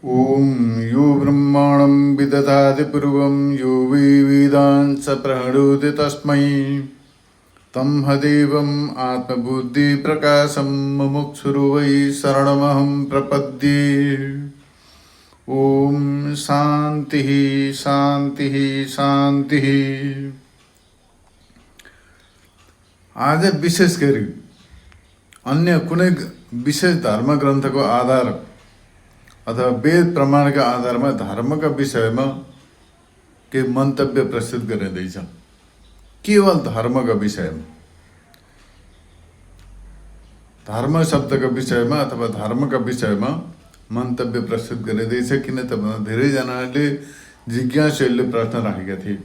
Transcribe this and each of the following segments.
ॐ यो ब्रह्माणं विदधाति पूर्वं यो वै वेदांस प्रणोति तस्मै तमहदेवम् आत्मबुद्धिप्रकाशं मुमुक्षुर्वै वै शरणमहं प्रपद्ये। ॐ शान्तिः शान्तिः शान्तिः। आज विशेष गरी अन्य कुनै विशेष धर्म ग्रन्थको आधार अथवा वेद प्रमाणका आधारमा धर्मका विषयमा के मन्तव्य प्रस्तुत गरिँदैछ। केवल धर्मका विषयमा, धर्म शब्दका विषयमा अथवा धर्मका विषयमा मन्तव्य प्रस्तुत गरिँदैछ। किन त भन्दा धेरैजनाले जिज्ञासुहरूले प्रश्न राखेका थिए,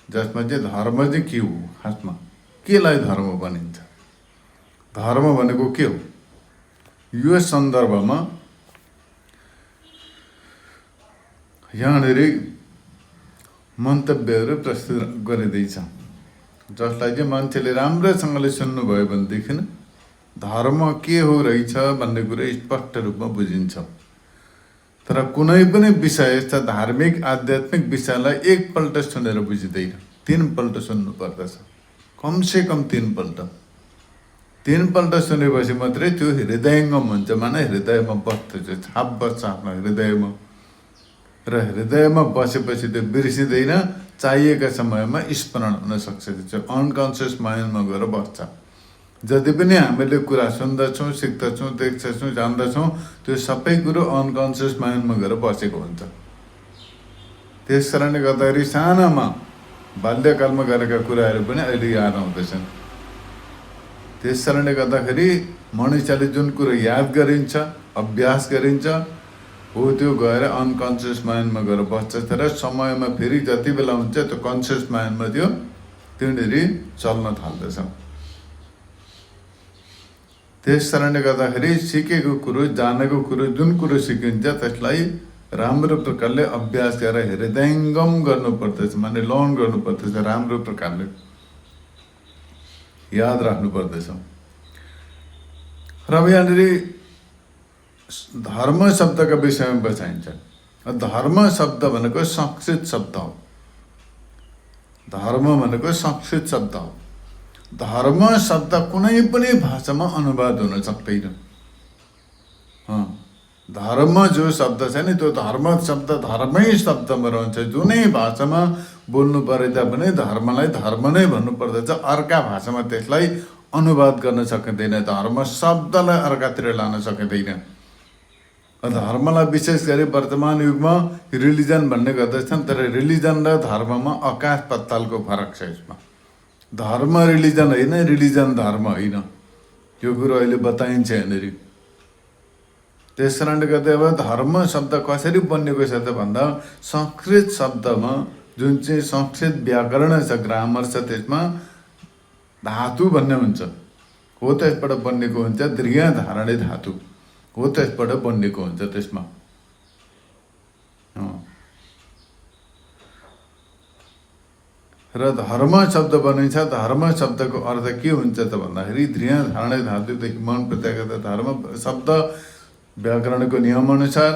जसमा चाहिँ धर्म चाहिँ के हो, खासमा केलाई धर्म भनिन्छ, धर्म भनेको के हो। यो सन्दर्भमा यहाँनिर मन्तव्यहरू प्रस्तुत गरिँदैछ, जसलाई चाहिँ मान्छेले राम्रोसँगले सुन्नुभयो भनेदेखि धर्म के हो रहेछ भन्ने कुरो स्पष्ट रूपमा बुझिन्छ। तर कुनै पनि विषय यस्ता धार्मिक आध्यात्मिक विषयलाई एकपल्ट सुनेर बुझिँदैन, 3 पल्ट सुन्नु पर्दछ, कमसेकम 3 पल्ट। 3 पल्ट सुनेपछि मात्रै त्यो हृदयङ्गम हुन्छ, माने हृदयमा बस्छ, छाप बस्छ आफ्नो हृदयमा, र हृदयमा बसेपछि त्यो बिर्सिँदैन, चाहिएका समयमा स्मरण हुन सक्छ। त्यो अनकन्सियस माइन्डमा गएर बस्छ। जति पनि हामीले कुरा सुन्दछौँ, सिक्दछौँ, देख्दछौँ, जान्दछौँ, त्यो सबै कुरो अनकन्सियस माइन्डमा गएर बसेको हुन्छ। त्यस कारणले गर्दाखेरि सानामा बाल्यकालमा गरेका कुराहरू पनि अहिले याद आउँदैछन्। त्यस कारणले गर्दाखेरि मनुष्यले जुन कुरो याद गरिन्छ, अभ्यास गरिन्छ, हो त्यो गएर अनकन्सियस माइन्डमा गएर बस्छ। तर समयमा फेरि जति बेला हुन्छ त्यो कन्सियस माइन्डमा त्यो त्यहाँनिर चल्न थाल्दछ। त्यस कारणले गर्दाखेरि सिकेको कुरो, जानेको कुरो, जुन कुरो सिकिन्छ त्यसलाई राम्रो प्रकारले अभ्यास गरेर हृदयङ्गम गर्नुपर्दछ, माने लर्न गर्नुपर्दछ, राम्रो प्रकारले याद राख्नु पर्दछ। र यहाँनिर धर्म शब्दका विषयमा बचाइन्छ। धर्म शब्द भनेको संस्कृत शब्द हो। धर्म भनेको संस्कृत शब्द हो। धर्म शब्द कुनै पनि भाषामा अनुवाद हुन सक्दैन। धर्म जो शब्द छ नि, त्यो धर्म शब्द धर्मै शब्दमा रहन्छ। जुनै भाषामा बोल्नु परे तापनि धर्मलाई धर्म नै भन्नुपर्दछ, अर्का भाषामा त्यसलाई अनुवाद गर्न सकिँदैन। धर्म शब्दलाई अर्कातिर लान सकिँदैन। धर्मलाई विशेष गरी वर्तमान युगमा रिलिजन भन्ने गर्दछन्, तर रिलिजन र धर्ममा आकाश पातालको फरक छ। यसमा धर्म रिलिजन होइन, रिलिजन धर्म होइन, यो कुरो अहिले बताइन्छ यहाँनिर। त्यस कारणले गर्दा अब धर्म शब्द कसरी बनिएको छ त भन्दा संस्कृत शब्दमा जुन चाहिँ संस्कृत व्याकरण छ, ग्रामर छ, त्यसमा धातु भन्ने हुन्छ, हो त्यसबाट बनिएको हुन्छ। दृढ धारणे धातु हो त्यसबाट बनिएको हुन्छ। त्यसमा र धर्म शब्द बनिन्छ। धर्म शब्दको अर्थ के हुन्छ त भन्दाखेरि दृढ धारणे धातुदेखि मन प्रत्यागत धर्म शब्द व्याकरणको नियमअनुसार।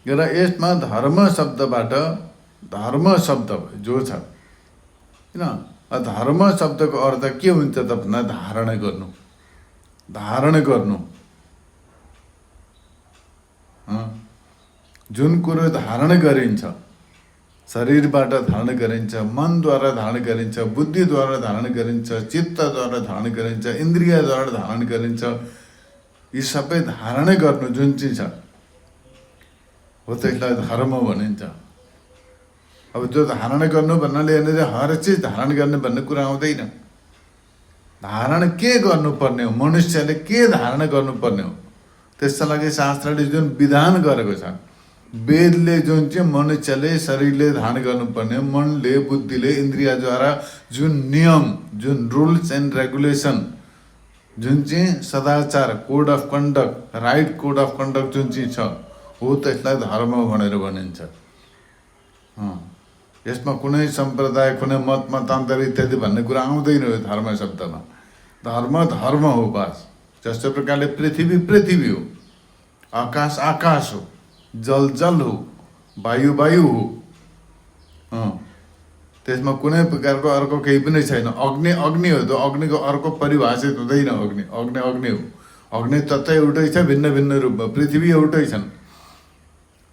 र यसमा धर्म शब्दबाट धर्म शब्द जो छ किन, धर्म शब्दको अर्थ के हुन्छ त भन्दा धारण गर्नु, धारण गर्नु। जुन कुरो धारण गरिन्छ, शरीरबाट धारण गरिन्छ, मनद्वारा धारण गरिन्छ, बुद्धिद्वारा धारण गरिन्छ, चित्तद्वारा धारण गरिन्छ, इन्द्रियद्वारा धारण गरिन्छ, यी सबै धारण गर्नु जुन चाहिँ छ हो त्यसलाई धर्म भनिन्छ। अब त्यो धारण गर्नु भन्नाले यहाँनिर हर चिज धारण गर्ने भन्ने कुरा आउँदैन। धारण के गर्नुपर्ने हो, मनुष्यले के धारण गर्नुपर्ने हो, त्यसका लागि शास्त्रले जुन विधान गरेको छ, वेदले जुन चाहिँ मनुष्यले शरीरले धारण गर्नुपर्ने, मनले बुद्धिले इन्द्रियद्वारा जुन नियम, जुन रुल्स एन्ड रेगुलेसन, जुन चाहिँ सदाचार, code of conduct, right code of conduct जुन चाहिँ छ, हो त्यसलाई धर्म भनेर भनिन्छ। यसमा कुनै सम्प्रदाय, कुनै मत मतान्तर इत्यादि भन्ने कुरा आउँदैन यो धर्म शब्दमा। धर्म धर्म हो बस। जस्तो प्रकारले पृथ्वी पृथ्वी हो, आकाश आकाश हो, जल जल हो, वायु वायु हो। त्यसमा कुनै प्रकारको अर्को केही पनि छैन। अग्नि अग्नि हो, त अग्निको अर्को परिभाषित हुँदैन। अग्नि अग्नि अग्नि हो। अग्नि तत्त्व एउटै छ, भिन्न भिन्न रूपमा। पृथ्वी एउटै छन्।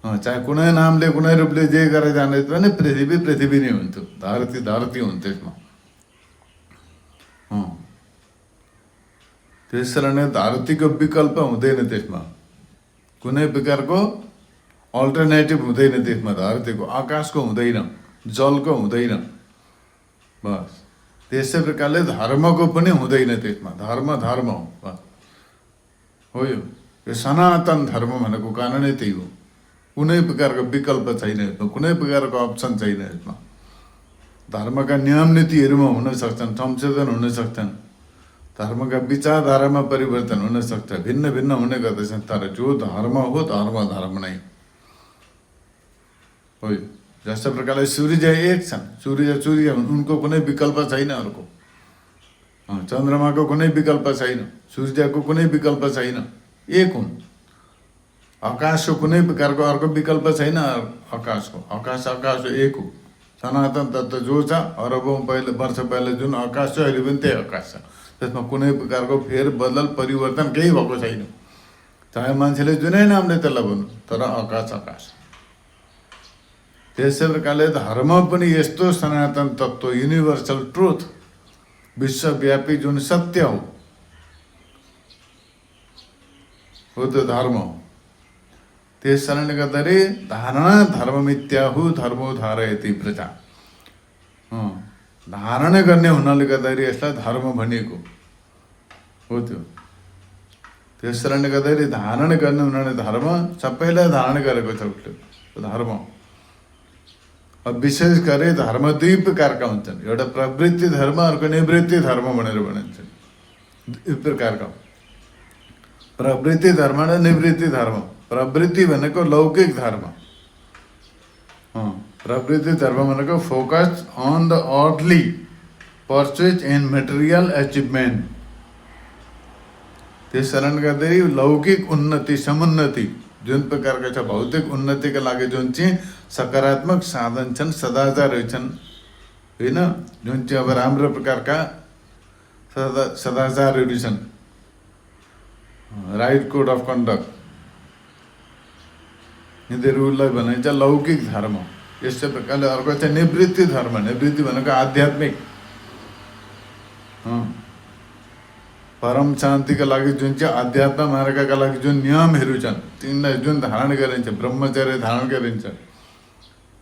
चाहे कुनै नामले कुनै रूपले जे गरेर जाने पनि पृथ्वी पृथ्वी नै हुन्थ्यो, धरती धरती हुन्थ्यो त्यसमा। त्यस कारणले धरतीको विकल्प हुँदैन त्यसमा, कुनै प्रकारको अल्टरनेटिभ हुँदैन त्यसमा। धरतीको, आकाशको हुँदैन, जलको हुँदैन। बस त्यसै प्रकारले धर्मको पनि हुँदैन त्यसमा। धर्म धर्म हो, बस हो। यो सनातन धर्म भनेको कारणै त्यही हो। कुनै प्रकारको विकल्प छैन यसमा, कुनै प्रकारको अप्सन छैन यसमा। धर्मका नियम नीतिहरूमा हुन सक्छन्, संशोधन हुन सक्छन्, धर्मका विचारधारामा परिवर्तन हुन सक्छ, भिन्न भिन्न हुने गर्दछन्। तर जो धर्म हो, धर्म धर्म नै हो। जस्तो प्रकारले सूर्य एक छन्, सूर्य सूर्य हुन्, उनको कुनै विकल्प छैन अर्को। चन्द्रमाको कुनै विकल्प छैन, सूर्यको कुनै विकल्प छैन, एक हुन्। आकाशको कुनै प्रकारको अर्को विकल्प छैन। आकाशको, आकाश आकाश एक हो। सनातन तत्त्व जो छ, अरबौँ पहिले वर्ष पहिले जुन आकाश छ, अहिले पनि त्यही आकाश छ। त्यसमा कुनै प्रकारको फेरबदल परिवर्तन केही भएको छैन। चाहे मान्छेले जुनै नामले त्यसलाई भन्नु, तर आकाश आकाश। त्यसै प्रकारले धर्म पनि यस्तो सनातन तत्त्व, युनिभर्सल ट्रुथ, विश्वव्यापी जुन सत्य हो त्यो धर्म हो। त्यस कारणले गर्दाखेरि धारणा धर्म मिथ्याहु धर्मो धारयति प्रजा। धारणा गर्ने हुनाले गर्दाखेरि यसलाई धर्म भनिएको हो। त्यस कारणले गर्दाखेरि धारण गर्ने हुनाले धर्म, सबैलाई धारण गरेको छ उसले धर्म। अब विशेष गरी धर्म दुई प्रकारका हुन्छन्। एउटा प्रवृत्ति धर्म, अर्को निवृत्ति धर्म भनेर भनिन्छन्। दुई प्रकारका, प्रवृत्ति धर्म र निवृत्ति धर्म। प्रवृत्ति भनेको लौकिक धर्म। प्रवृत्ति धर्म भनेको focus on the earthly pursuit and material achievement. त्यस कारणले गर्दाखेरि लौकिक उन्नति, समुन्नति जुन प्रकारका छ, भौतिक उन्नतिका लागि जुन चाहिँ सकारात्मक साधन छन्, सदाचारहरू छन्, होइन, जुन चाहिँ अब राम्रो प्रकारका सदाचारहरू छन्, राइट कोड अफ कन्डक्ट, यिनीहरूलाई भनिन्छ लौकिक धर्म। यस्तै प्रकारले अर्को चाहिँ निवृत्ति धर्म। निवृत्ति भनेको आध्यात्मिक, परम शान्तिका लागि जुन चाहिँ अध्यात्म मार्गका लागि जुन नियमहरू छन्, तिनलाई जुन धारण गरिन्छ, ब्रह्मचर्य धारण गरिन्छ,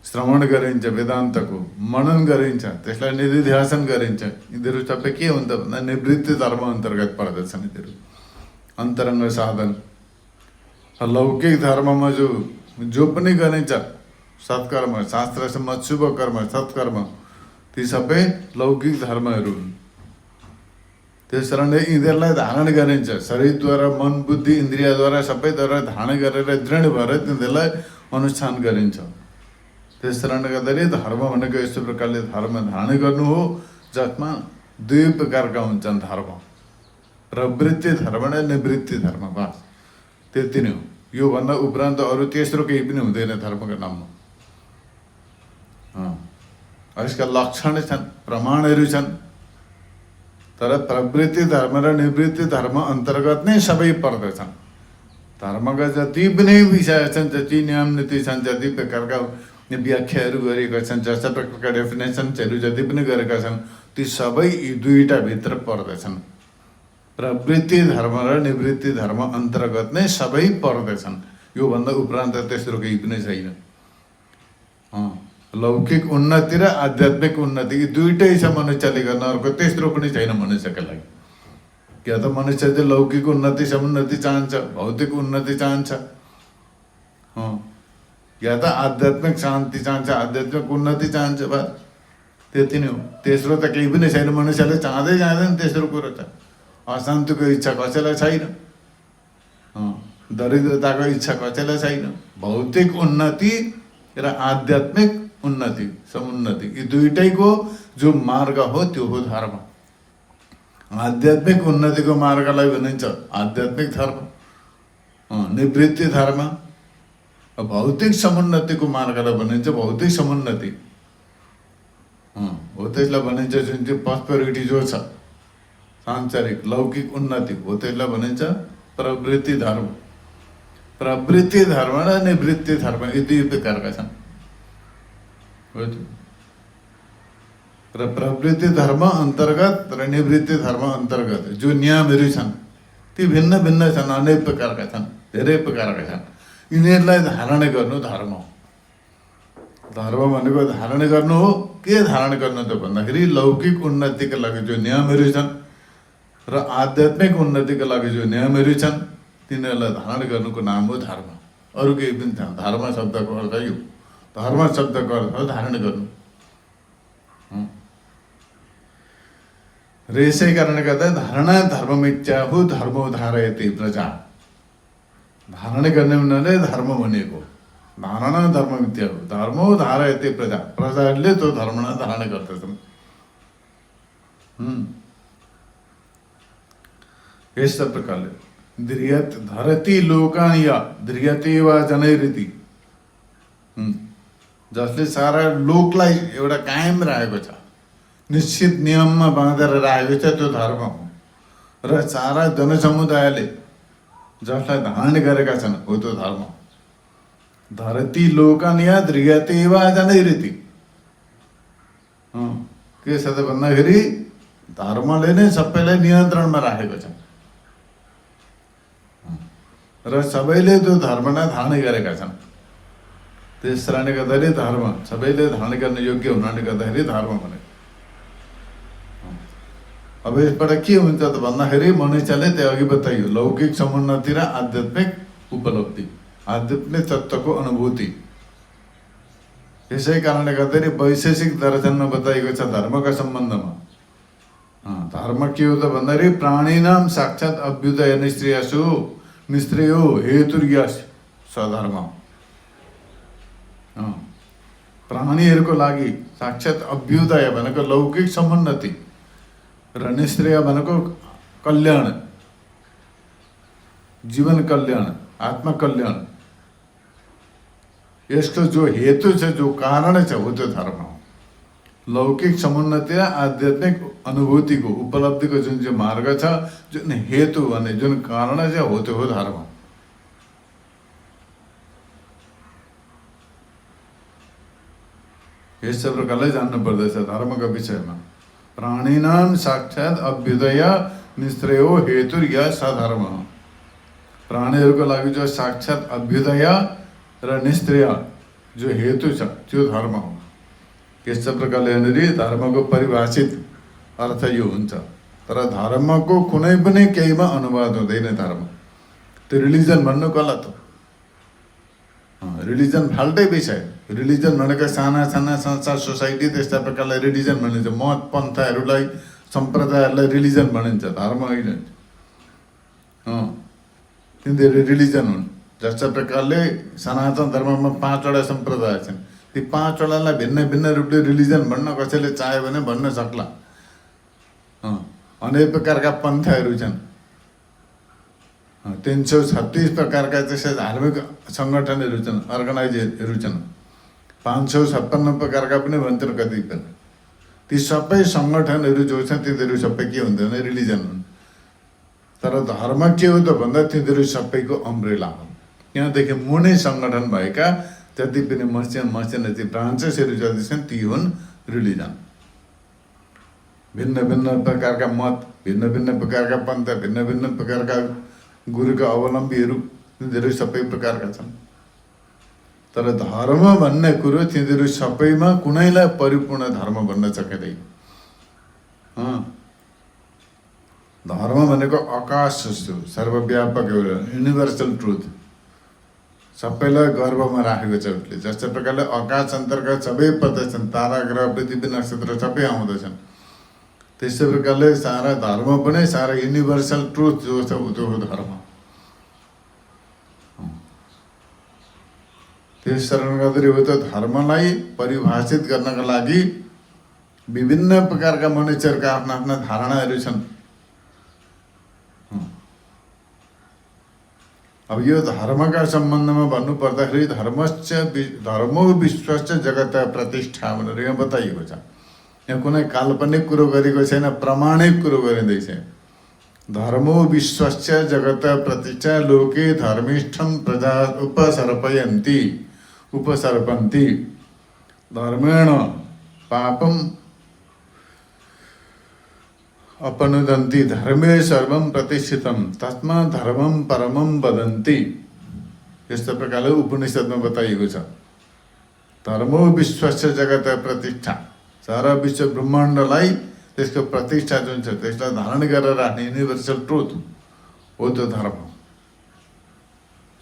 श्रवण गरिन्छ, वेदान्तको मनन गरिन्छ, त्यसलाई निधिध्यासन गरिन्छ, यिनीहरू सबै के हुन्छ भन्दा निवृत्ति धर्म अन्तर्गत पर्दछन्। यिनीहरू अन्तरङ्ग साधन। लौकिक धर्ममा जो पनि गरिन्छ सत्कर्म, शास्त्रसम्म शुभ कर्म, सत्कर्म, ती सबै लौकिक धर्महरू हुन्। त्यस कारणले यिनीहरूलाई धारण गरिन्छ, शरीरद्वारा, मन बुद्धि इन्द्रियद्वारा, सबैद्वारा धारण गरेर दृढ भएर तिनीहरूलाई अनुष्ठान गरिन्छ। त्यस कारणले गर्दाखेरि धर्म भनेको यस्तो प्रकारले धर्म धारण गर्नु हो, जसमा दुई प्रकारका हुन्छन् धर्म, प्रवृत्ति धर्म र निवृत्ति धर्म। बस त्यति नै हो। योभन्दा उपरान्त अरू तेस्रो केही पनि हुँदैन धर्मको नाममा। यसका लक्षण छन्, प्रमाणहरू छन्, तर प्रवृत्ति धर्म र निवृत्ति धर्म अन्तर्गत नै सबै पर्दछन्। धर्मका जति पनि विषय छन्, जति नियम नीति छन्, जति प्रकारका व्याख्याहरू गरेका छन्, जस्ता प्रकारका डेफिनेसन्सहरू जति पनि गरेका छन्, ती सबै यी दुईटा भित्र पर्दछन्। प्रवृत्ति धर्म र निवृत्ति धर्म अन्तर्गत नै सबै पर्दछन्। योभन्दा उपरान्त तेस्रो केही पनि छैन। लौकिक उन्नति र आध्यात्मिक उन्नति यी दुईटै छ मनुष्यले गर्न, अर्को तेस्रो पनि छैन मनुष्यका लागि। क्या त मनुष्य चाहिँ लौकिक उन्नति समुन्नति चाहन्छ, भौतिक उन्नति चाहन्छ, या त आध्यात्मिक शान्ति चाहन्छ, आध्यात्मिक उन्नति चाहन्छ। बस त्यति नै हो। तेस्रो त केही पनि छैन। मनुष्यले चाहँदै जाँदैन तेस्रो कुरो त। अशान्तिको इच्छा कसैलाई छैन, दरिद्रताको इच्छा कसैलाई छैन। भौतिक उन्नति र आध्यात्मिक उन्नति, समुन्नति, यी दुईटैको जो मार्ग हो त्यो हो धर्म। आध्यात्मिक उन्नतिको मार्गलाई भनिन्छ आध्यात्मिक धर्म, निवृत्ति धर्म, भौतिक समुन्नतिको मार्गलाई भनिन्छ भौतिक समुन्नति। हो त्यसलाई भनिन्छ जुन चाहिँ प्रस्पेरिटी जो छ सांसारिक लौकिक उन्नति हो त्यसलाई भनिन्छ प्रवृत्ति धर्म। प्रवृत्ति धर्म र निवृत्ति धर्म यी दुई प्रकारका छन्। हो र प्रवृत्ति धर्म अन्तर्गत र निवृत्ति धर्म अन्तर्गत जो नियमहरू छन् ती भिन्न भिन्न छन्, अनेक प्रकारका छन्, धेरै प्रकारका छन्। यिनीहरूलाई धारण गर्नु धर्म हो। धर्म भनेको धारण गर्नु हो। के धारण गर्नु त भन्दाखेरि लौकिक उन्नतिका लागि जो नियमहरू छन् र आध्यात्मिक उन्नतिका लागि जो नियमहरू छन् तिनीहरूलाई धारण गर्नुको नाम हो धर्म। अरू केही पनि छैन। धर्म शब्दको अर्थ यो। धर्म शब्दको अर्थ हो धारण गर्नु। र यसै कारणले गर्दा धारणा धर्ममिच्छाहु धर्मो धारयति प्रजा। धारण गर्ने उनीहरूले धर्म भनेको धारणा धर्ममिच्छाहु धर्मो धारयति प्रजा। प्रजाहरूले त्यो धर्मलाई धारण गर्दछन्। यस्ता प्रकारले ध्रियत धरती लोकानि या ध्रियते वा जनैरिति, जसले सारा लोकलाई एउटा कायम राखेको छ, निश्चित नियममा बाँधेर राखेको छ, त्यो धर्म हो। र सारा जनसमुदायले जसलाई धारण गरेका छन् हो त्यो धर्म। धरती लोकानि या ध्रियते वा जनैरिति। के छ त भन्दाखेरि धर्मले नै सबैलाई नियन्त्रणमा राखेको छ र सबैले त्यो धर्मलाई धारण गरेका छन्। त्यस कारणले गर्दाखेरि धर्म सबैले धारण गर्ने योग्य हुनाले गर्दाखेरि धर्म भने। अब यसबाट के हुन्छ त भन्दाखेरि मनुष्यले त्यो अघि बताइयो लौकिक समुन्नति र आध्यात्मिक उपलब्धि, आध्यात्मिक तत्त्वको अनुभूति। यसै कारणले गर्दाखेरि वैशेषिक दर्शनमा बताइएको छ धर्मका सम्बन्धमा। धर्म के हो त भन्दाखेरि प्राणीनाम साक्षात् अभ्युदय निश्रेयो हेतुर्यस सधर्म। प्राणीहरूको लागि साक्षात् अभ्युदय भनेको लौकिक समुन्नति र निश्रेय भनेको कल्याण, जीवन कल्याण, आत्मा कल्याण। यसको जो हेतु छ, जो कारण छ हो त्यो धर्म हो। लौकिक समुन्नति र आध्यात्मिक अनुभूतिको उपलब्धिको जुन चाहिँ मार्ग छ, जुन हेतु भने जुन कारण छ हो त्यो हो धर्म। यस प्रकारले जान्नु पर्दछ धर्मको विषयमा। प्राणीनाम साक्षात् अभ्युदय निश्रेयो हेतुर्य सधर्म। प्राणीहरूको लागि जो साक्षात् अभ्युदय र निश्रेय जो हेतु छ त्यो धर्म हो। यस प्रकारले यहाँनिर धर्मको परिभाषित अर्थ यो हुन्छ। तर धर्मको कुनै पनि केहीमा अनुवाद हुँदैन धर्म। त्यो रिलिजन भन्नु गलत हो। रिलिजन फाल्टै विषय। रिलिजन भनेको साना साना संस्था सोसाइटी त्यस्ता प्रकारलाई रिलिजन भनिन्छ। मत पन्थाहरूलाई सम्प्रदायहरूलाई रिलिजन भनिन्छ, धर्म होइन। तिनीहरू रिलिजन हुन्। जस्ता प्रकारले सनातन धर्ममा 5वटा सम्प्रदाय छन्। ती 5वटालाई भिन्न भिन्न रूपले रिलिजन भन्न कसैले चाह्यो भने भन्न सक्ला। अनेक प्रकारका पन्थाहरू छन्। 336 प्रकारका त्यसै धार्मिक सङ्गठनहरू छन्, अर्गनाइजहरू छन्। 556 प्रकारका पनि भन्छन् कतिपय। ती सबै सङ्गठनहरू जो छन् तिनीहरू सबै के हुँदैन, रिलिजन हुन्। तर धर्म के हो त भन्दा तिनीहरू सबैको अम्ब्रेला हो। त्यहाँदेखि मुनै सङ्गठन भएका जति पनि मसिनोती ब्रान्चेसहरू जति छन् ती हुन् रिलिजन। भिन्न भिन्न प्रकारका मत, भिन्न भिन्न प्रकारका पन्थ, भिन्न भिन्न प्रकारका गुरुका अवलम्बीहरू तिनीहरू सबै प्रकारका छन्। तर धर्म भन्ने कुरो तिनीहरू सबैमा कुनैलाई परिपूर्ण धर्म भन्न सकिँदैन। धर्म भनेको आकाश जस्तो सर्वव्यापक एउटा युनिभर्सल ट्रुथ, सबैलाई गर्भमा राखेको छ उसले। जस्तो प्रकारले आकाश अन्तर्गत सबै पर्दछन्, तारा ग्रह पृथ्वी नक्षत्र सबै आउँदछन्। त्यस्तै प्रकारले सारा धर्म पनि सारा युनिभर्सल ट्रुथ जो छ त्यो हो धर्म। त्यस कारणले गर्दाखेरि हो त धर्मलाई परिभाषित गर्नका लागि विभिन्न प्रकारका मनुष्यहरूका आफ्ना आफ्ना धारणाहरू छन्। अब यो धर्मका सम्बन्धमा भन्नुपर्दाखेरि धर्मो विश्वश्च जगत प्रतिष्ठा भनेर यहाँ बताइएको छ। यहाँ कुनै काल्पनिक कुरो गरेको छैन, प्रमाणिक कुरो गरिँदैछ। धर्मो विश्वश्च जगत प्रतिष्ठा लोके धर्मिष्ठम प्रजा उपसर्पन्ति धर्मेण पापम अपनुदन्ति धर्मे सर्वम प्रतिष्ठितम तस्मा धर्मम परमम वदन्ति। यस्तो प्रकारले उपनिषदमा बताइएको छ। धर्मो विश्वस्य जगत प्रतिष्ठा, सारा विश्व ब्रह्माण्डलाई त्यसको प्रतिष्ठा जुन छ त्यसलाई धारण गरेर राख्ने युनिभर्सल ट्रुथ हो त्यो धर्म।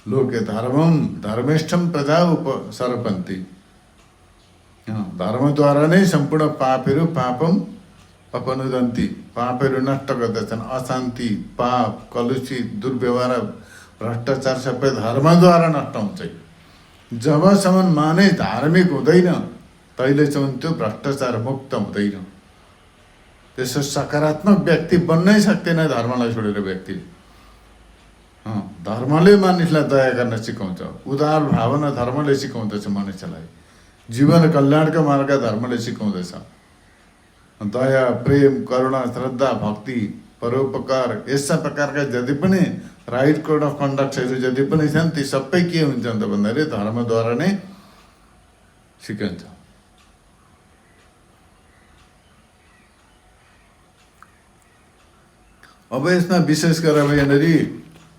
लोके धर्मम धर्मेष्ठम प्रजा उपसर्पन्ति। धर्मद्वारा नै सम्पूर्ण पापहरू पापम अपनुदन्ति, पापहरू नष्ट गर्दछन्। अशान्ति, पाप, कलुषित, दुर्व्यवहार, भ्रष्टाचार सबै धर्मद्वारा नष्ट हुन्छ। जबसम्म मानिस धार्मिक हुँदैन तहिलेसम्म त्यो भ्रष्टाचार मुक्त हुँदैन। त्यसो सकारात्मक व्यक्ति बन्नै सक्दैन धर्मलाई छोडेर व्यक्ति। धर्मले मानिसलाई दया गर्न सिकाउँछ, उदार भावना धर्मले सिकाउँदछ मानिसलाई, जीवन कल्याणका मार्ग धर्मले सिकाउँदछ। दया, प्रेम, करुणा, श्रद्धा, भक्ति, परोपकार यस्ता प्रकारका जति पनि राइट कोड अफ कन्डक्टहरू जति पनि छन् ती सबै के हुन्छ त भन्दाखेरि धर्मद्वारा नै सिकाइन्छ। अब यसमा विशेष गरेर यहाँनिर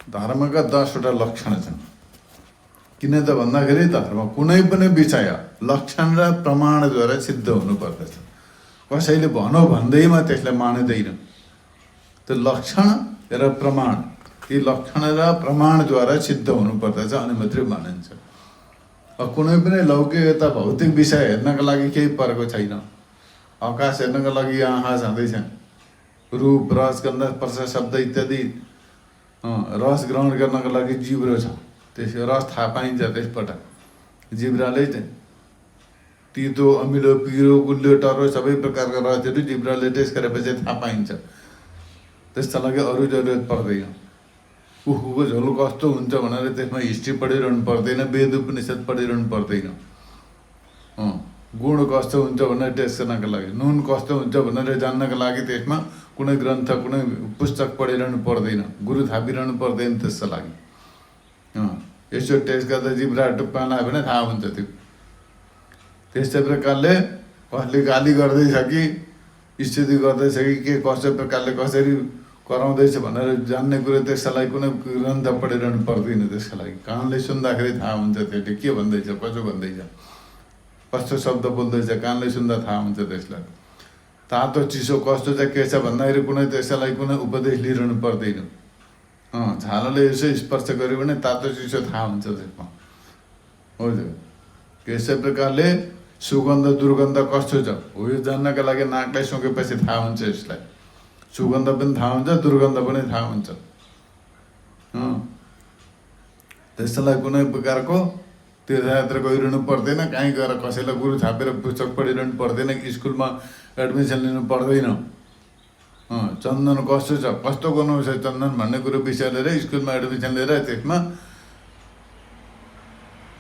धर्मका 10वटा लक्षण छन्। किन त भन्दाखेरि धर्म कुनै पनि विषय लक्षण र प्रमाणद्वारा सिद्ध हुनुपर्दछ। कसैले भनौँ भन्दैमा त्यसलाई मानिँदैन। त्यो लक्षण र प्रमाण, ती लक्षण र प्रमाणद्वारा सिद्ध हुनुपर्दछ अनि मात्रै मानिन्छ। अब कुनै पनि लौकिक यता भौतिक विषय हेर्नका लागि केही परेको छैन। आकाश हेर्नका लागि यहाँ जाँदैछ, रूप, रस, गन्ध, स्पर्श, शब्द इत्यादि रस ग्रहण गर्नका लागि जिब्रो छ, त्यस रस थाहा पाइन्छ। त्यसबाट जिब्राले तितो, अमिलो, पिरो, गुलियो, टरो सबै प्रकारका रसहरू जिब्राले टेस्ट गरेपछि थाहा पाइन्छ। त्यसका लागि अरू जरुरत पर्दैन। कुखुको झोल कस्तो हुन्छ भनेर त्यसमा हिस्ट्री पढिरहनु पर्दैन, वेद उपनिषद पढिरहनु पर्दैन। गुण कस्तो हुन्छ भनेर टेस्ट गर्नका लागि, नुन कस्तो हुन्छ भनेर जान्नका लागि त्यसमा कुनै ग्रन्थ, कुनै पुस्तक पढिरहनु पर्दैन, गुरु थापिरहनु पर्दैन त्यसका लागि। यसो टेस्ट गर्दा जिब्रा टुप्पा लगायो भने थाहा हुन्छ त्यो। त्यस्तै प्रकारले कसले गाली गर्दैछ कि स्तुति गर्दैछ कि के कस्तो प्रकारले कसरी कराउँदैछ भनेर जान्ने कुरो त्यसका लागि कुनै ग्रन्थ पढिरहनु पर्दैन। त्यसका लागि कानले सुन्दाखेरि थाहा हुन्छ त्यसले के भन्दैछ, कसो भन्दैछ, कस्तो शब्द बोल्दैछ, कानले सुन्दा थाहा हुन्छ त्यसलाई। तातो चिसो कस्तो चाहिँ के छ भन्दाखेरि कुनै त्यसका लागि कुनै उपदेश लिइरहनु पर्दैन। झालोले यसो स्पर्श गर्यो भने तातो चिसो थाहा हुन्छ त्यसमा। हजुर, यसै प्रकारले सुगन्ध दुर्गन्ध कस्तो छ हो यो जान्नका लागि नाकलाई सुँगेपछि थाहा हुन्छ। यसलाई सुगन्ध पनि थाहा हुन्छ, दुर्गन्ध पनि थाहा हुन्छ। त्यसलाई कुनै प्रकारको तीर्थयात्रा गइरहनु पर्दैन, कहीँ गएर कसैलाई गुरु थापेर पुस्तक पढिरहनु पर्दैन, स्कुलमा एडमिसन लिनु पर्दैन। चन्दन कस्तो छ, कस्तो गर्नुपर्छ चन्दन भन्ने कुरो विषय लिएर स्कुलमा एडमिसन लिएर त्यसमा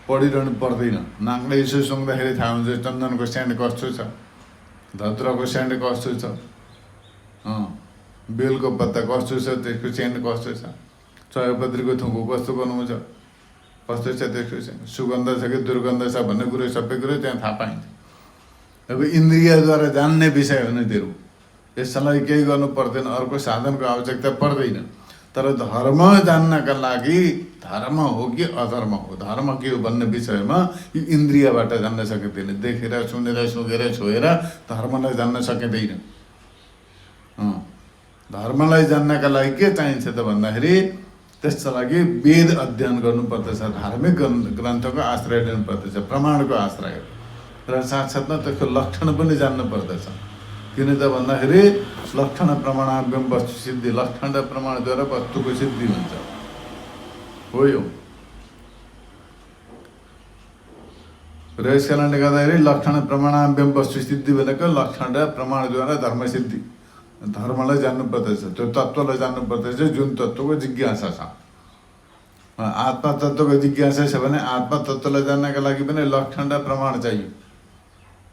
पढिरहनु पर्दैन। नाकले यसो सुँग्दाखेरि थाहा हुन्छ चन्दनको स्यान्ड कस्तो छ, धतुराको स्यान्ड कस्तो छ, बेलको पत्ता कस्तो छ, त्यसको स्यान्ड कस्तो छ, सयपत्रीको थुङ्को कस्तो गर्नुहुन्छ, कस्तो छ त्यसको सुगन्ध छ कि दुर्गन्ध छ भन्ने कुरो सबै कुरो त्यहाँ थाहा पाइन्छ। अब इन्द्रियद्वारा जान्ने विषय हो नि त्यो। यसलाई केही गर्नु पर्दैन, अर्को साधनको आवश्यकता पर्दैन। तर धर्म जान्नका लागि धर्म हो कि अधर्म हो, धर्म के हो भन्ने विषयमा यो इन्द्रियबाट जान्न सकिँदैन। देखेर, सुनेर, सुँगेर, छोएर धर्मलाई जान्न सकिँदैन। धर्मलाई जान्नका लागि के चाहिन्छ त भन्दाखेरि त्यसका लागि वेद अध्ययन गर्नुपर्दछ, धार्मिक ग्रन्थको आश्रय लिनुपर्दछ, प्रमाणको आश्रय र साथसाथमा त्यसको लक्षण पनि जान्नु पर्दछ। किन त भन्दाखेरि लक्षण प्रमाणाभ्याम वस्तु सिद्धि, लक्षण र प्रमाणद्वारा वस्तुको सिद्धि हुन्छ हो यो। र यस कारणले गर्दाखेरि लक्षण प्रमाणाभ्याम वस्तु सिद्धि भनेको लक्षण र प्रमाणद्वारा धर्म सिद्धि। धर्मलाई जान्नु पर्दछ, त्यो तत्त्वलाई जान्नु पर्दछ जुन तत्त्वको जिज्ञासा छ। आत्मा तत्त्वको जिज्ञासा छ भने आत्मा तत्त्वलाई जान्नका लागि पनि लक्षण र प्रमाण चाहियो।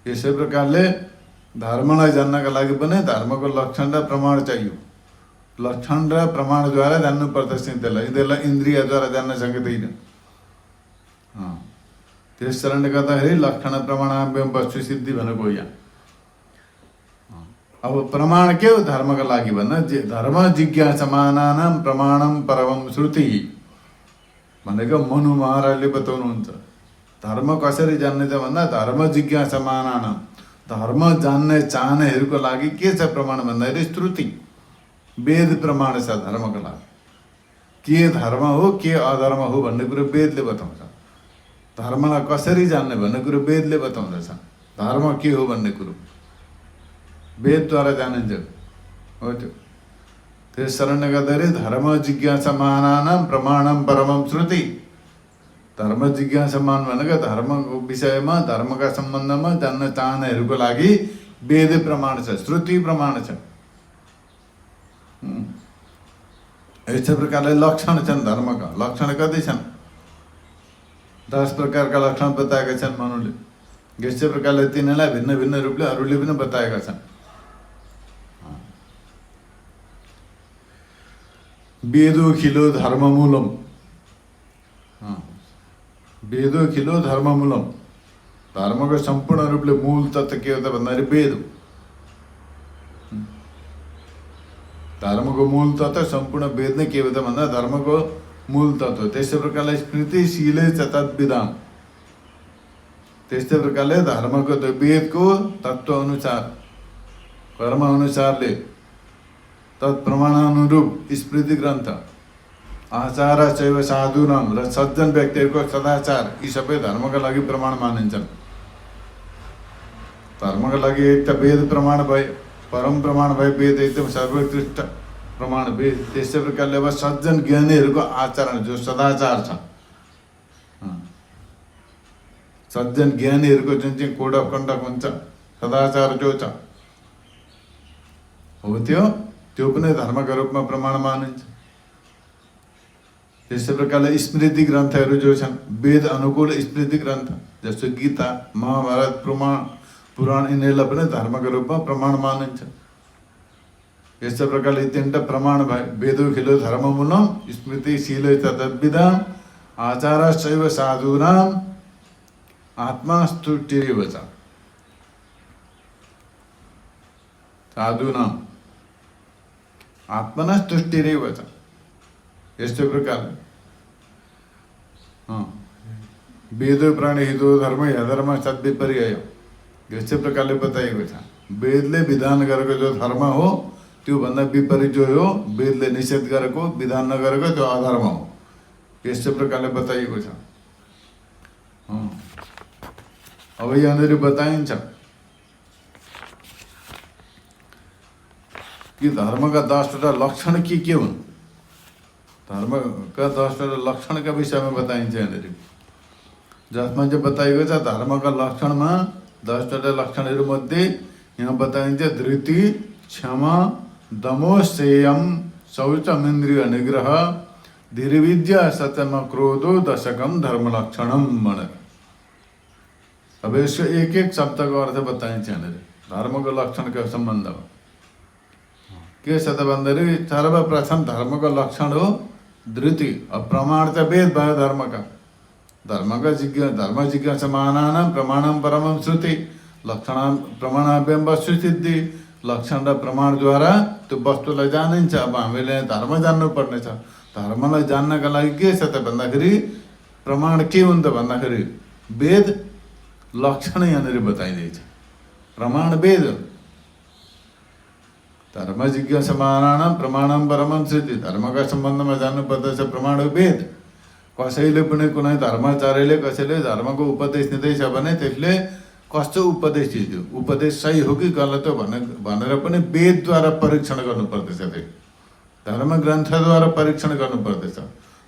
यसै प्रकारले धर्मलाई जान्नका लागि पनि धर्मको लक्षण र प्रमाण चाहियो। लक्षण र प्रमाणद्वारा जान्नु पर्दछ त्यसलाई इन्द्रियद्वारा जान्न सकिँदैन। त्यस कारणले गर्दाखेरि लक्षण प्रमाणाभ्याम वस्तु सिद्धि भनेको यहाँ। अब प्रमाण के हो धर्मका लागि भन्दा धर्म जिज्ञासमानानां प्रमाणम परमं श्रुति भनेको मनु महाराजले बताउनुहुन्छ। धर्म कसरी जान्ने त भन्दा धर्म जिज्ञासमानानां धर्म जान्ने चाहनेहरूको लागि के छ प्रमाण भन्दाखेरि श्रुति वेद प्रमाण छ धर्मको लागि। के धर्म हो के अधर्म हो भन्ने कुरो वेदले बताउँछ। धर्मलाई कसरी जान्ने भन्ने कुरो वेदले बताउँदछ। धर्म के हो भन्ने कुरो वेदद्वारा जानिन्छ हो। त्यस कारणले गर्दाखेरि धर्म जिज्ञासमानानां प्रमाणम परमं श्रुति। धर्म जिज्ञासमान भनेको धर्मको विषयमा धर्मका सम्बन्धमा जान्न चाहनेहरूको लागि वेद प्रमाण छ, श्रुति प्रमाण छ। यस्तै प्रकारले लक्षण छन् धर्मका। लक्षण कति छन्? 10 प्रकारका लक्षण बताएका छन् मनुले। यस्तै प्रकारले तिनीलाई भिन्न भिन्न रूपले अरूले पनि बताएका छन्। वेदोखिलो धर्ममूलम, वेदोखिलो धर्ममूलम। धर्मको सम्पूर्ण रूपले मूल तत्त्व के हो त भन्दाखेरि वेद हो। धर्मको मूल तत्त्व सम्पूर्ण वेद नै के हो त भन्दा धर्मको मूल तत्त्व। त्यस्तै प्रकारले स्मृतिशीलै च तद्विधाम। त्यस्तै प्रकारले धर्मको वेदको तत्त्व अनुसार कर्म अनुसारले तत्प्रमाणानुरूप स्मृति ग्रन्थ आचार चैव साधुनाम र सज्जन व्यक्तिहरूको सदाचार यी सबै धर्मका लागि प्रमाण मानिन्छन्। धर्मका लागि एक त वेद प्रमाण भए, परम प्रमाण भए वेद एकदम सर्वोत्कृष्ट प्रमाण वेद। त्यस्तै प्रकारले अब सज्जन ज्ञानीहरूको आचरण जो सदाचार छ, सज्जन ज्ञानीहरूको जुन चाहिँ कोड अफ कन्डक्ट हुन्छ सदाचार जो छ हो त्यो पनि धर्मका रूपमा प्रमाण मानिन्छ। त्यस्तै प्रकारले स्मृति ग्रन्थहरू जो छन् वेद अनुकूल स्मृति ग्रन्थ जस्तो गीता महाभारत पुराण यिनीहरूलाई पनि धर्मका रूपमा प्रमाण मानिन्छ। यस्तै प्रकारले 3टा प्रमाण भए वेदोखिलो धर्ममूलम स्मृतिशीलै च तद्विधाम आचारश्चैव साधूनां आत्मास्तुतिरेव च। साधूनां आत्मनस्तुष्टिरेव च। यस्तै प्रकारले वेदो प्राणिहितो धर्म अधर्म सद्विपर्यय यस्तै प्रकारले बताइएको छ। वेदले विधान गरेको जो धर्म हो त्योभन्दा विपरीत जो हो वेदले निषेध गरेको विधान नगरेको त्यो अधर्म हो। यस्तै प्रकारले बताइएको छ। अब यहाँनिर बताइन्छ कि धर्मका 10वटा लक्षण के हुन्। धर्मका 10वटा लक्षणका विषयमा बताइन्छ यहाँनिर। जसमा चाहिँ बताइएको छ धर्मका लक्षणमा 10वटा लक्षणहरू मध्ये यहाँ बताइन्छ धृति, क्षमा, दमो, संयम, शौचमिन्द्रिय निग्रह, धीर्विद्या, सत्यम, क्रोधो दशकम धर्म लक्षणम भनेर। अब यसको एक एक शब्दको अर्थ बताइन्छ यहाँनिर धर्मको लक्षणको सम्बन्धमा। के छ त भन्दाखेरि सर्वप्रथम धर्मको लक्षण हो धृति। अब प्रमाण त वेद भयो धर्मका। धर्म जिज्ञासमानानां प्रमाणम परमं श्रुति। लक्षण प्रमाणाभ्याम वस्तु सिद्धि। लक्षण र प्रमाणद्वारा त्यो वस्तुलाई जानिन्छ। अब हामीले धर्म जान्नुपर्ने छ। धर्मलाई जान्नका लागि के छ त भन्दाखेरि प्रमाण के हुन् त भन्दाखेरि वेद, लक्षण यहाँनिर बताइँदैछ। प्रमाण वेद। धर्म जिज्ञासमानानां प्रमाणम परमं श्रुति। धर्मका सम्बन्धमा जान्नुपर्दछ प्रमाण वेद। कसैले पनि कुनै धर्माचार्यले कसैले धर्मको उपदेश दिँदैछ भने त्यसले कस्तो उपदेश दियो, उपदेश सही हो कि गलत हो भनेर पनि वेदद्वारा परीक्षण गर्नुपर्दछ। त्यो धर्म ग्रन्थद्वारा परीक्षण गर्नुपर्दछ।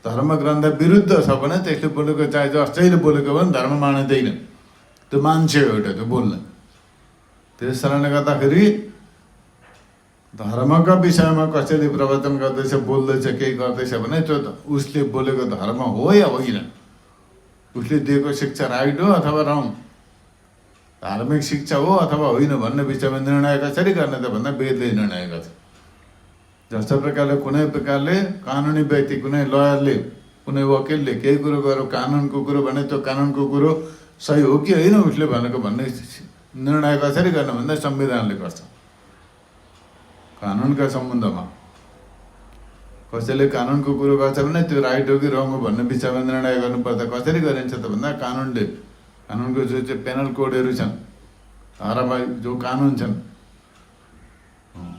धर्म ग्रन्थ विरुद्ध छ भने त्यसले बोलेको चाहे जसैले बोलेको भने धर्म मानिँदैन। त्यो मान्छे हो एउटा त्यो बोल्ने। त्यस कारणले गर्दाखेरि धर्मका विषयमा कसैले प्रवचन गर्दैछ, बोल्दैछ, केही गर्दैछ भने त्यो उसले बोलेको धर्म हो या होइन, उसले दिएको शिक्षा राइट हो अथवा रङ, धार्मिक शिक्षा हो अथवा होइन भन्ने विषयमा निर्णय कसरी गर्ने त भन्दा वेदले निर्णय गर्छ। जस्तो प्रकारले कुनै प्रकारले कानुनी व्यक्ति, कुनै लयरले, कुनै वकिलले केही कुरो गर्यो कानुनको कुरो भने त्यो कानुनको कुरो सही हो कि होइन उसले भनेको भन्ने निर्णय कसरी गर्ने भन्दा संविधानले गर्छ। कानुनका सम्बन्धमा कसैले कानुनको कुरो गर्छ भने त्यो राइट हो कि रङ हो भन्ने विषयमा निर्णय गर्नुपर्दा कसरी गरिन्छ त भन्दा कानुनले, कानुनको जो चाहिँ पेनल कोडहरू छन्, धारावाहिक जो कानुन छन्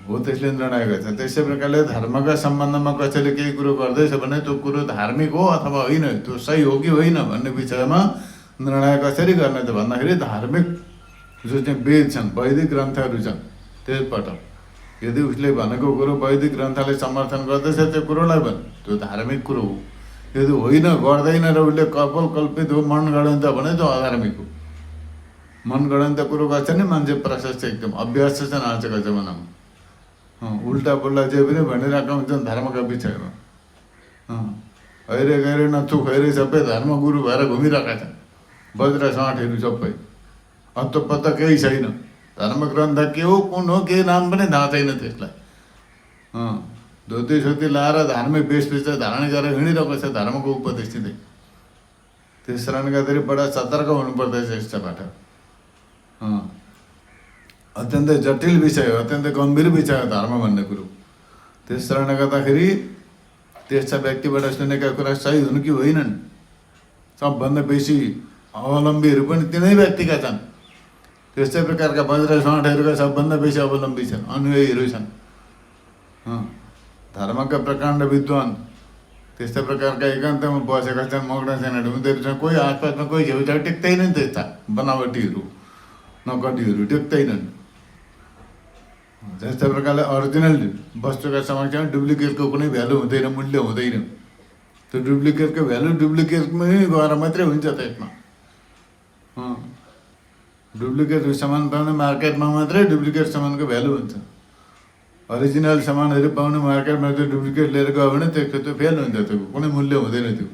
हो त्यसले निर्णय गर्छ। त्यसै प्रकारले धर्मका सम्बन्धमा कसैले केही कुरो गर्दैछ भने त्यो कुरो धार्मिक हो अथवा होइन, त्यो सही हो कि होइन भन्ने विषयमा निर्णय कसरी गर्ने त भन्दाखेरि धार्मिक जो चाहिँ वेद छन्, वैदिक ग्रन्थहरू छन् त्यसबाट यदि उसले भनेको कुरो वैदिक ग्रन्थले समर्थन गर्दैछ त्यो कुरोलाई भने त्यो धार्मिक कुरो हो। यदि होइन, गर्दैन र उसले कल्पित हो, मनगढन्त भने त्यो अधार्मिक हो। मनगढन्त कुरो गर्छ नि मान्छे प्रशस्त एकदम अभ्यास छ आजको जमानामा, उल्टा पुल्टा जे पनि भनिरहेका हुन्छन् धर्मका विषयमा। खैरे गैरे नथु खैरे सबै धर्मगुरु भएर घुमिरहेका छन्, बज्र साँठहरू सबै, अत्तो पत्ता केही छैन। धर्मग्रन्थ के हो, कुन हो, केही नाम पनि थाहा छैन त्यसलाई। धोती सोती लाएर धार्मिक वेशभूषा धारण गरेर हिँडिरहेको छ धर्मको उपदेश दिँदै। त्यस कारणले गर्दाखेरि बडा सतर्क हुनुपर्दछ यसबाट। अत्यन्तै जटिल विषय हो, अत्यन्तै गम्भीर विषय हो धर्म भन्ने कुरो। त्यस कारणले गर्दाखेरि त्यस्ता व्यक्तिबाट सुनेका कुरा सही हुन् कि होइनन्, सबभन्दा बेसी अवलम्बीहरू पनि तिनै व्यक्तिका छन्। त्यस्तै प्रकारका वज्र साँठहरूका सबभन्दा बेसी अवलम्बी छन्, अनुयायीहरू छन्। धर्मका प्रकाण्ड विद्वान त्यस्तै प्रकारका एकान्तमा बसेका छन्, मग्न छन्, उनीहरू छन्। कोही आसपासमा कोही छेउछाउ टेक्दैनन्, त्यस्ता बनावटीहरू नकलीहरू टेक्दैनन्। जस्तै प्रकारले अरिजिनल वस्तुका समक्षमा डुप्लिकेटको कुनै भ्यालु हुँदैन, मूल्य हुँदैन। त्यो डुप्लिकेटको भ्यालु डुप्लिकेटमै गएर मात्रै हुन्छ। त्यसमा डुप्लिकेट सामान पाउने मार्केटमा मात्रै डुप्लिकेट सामानको भ्यालु हुन्छ। अरिजिनल सामानहरू पाउने मार्केटमा त्यो डुप्लिकेट लिएर गयो भने त्यसको त्यो फेल हुन्छ, त्यो कुनै मूल्य हुँदैन त्यो।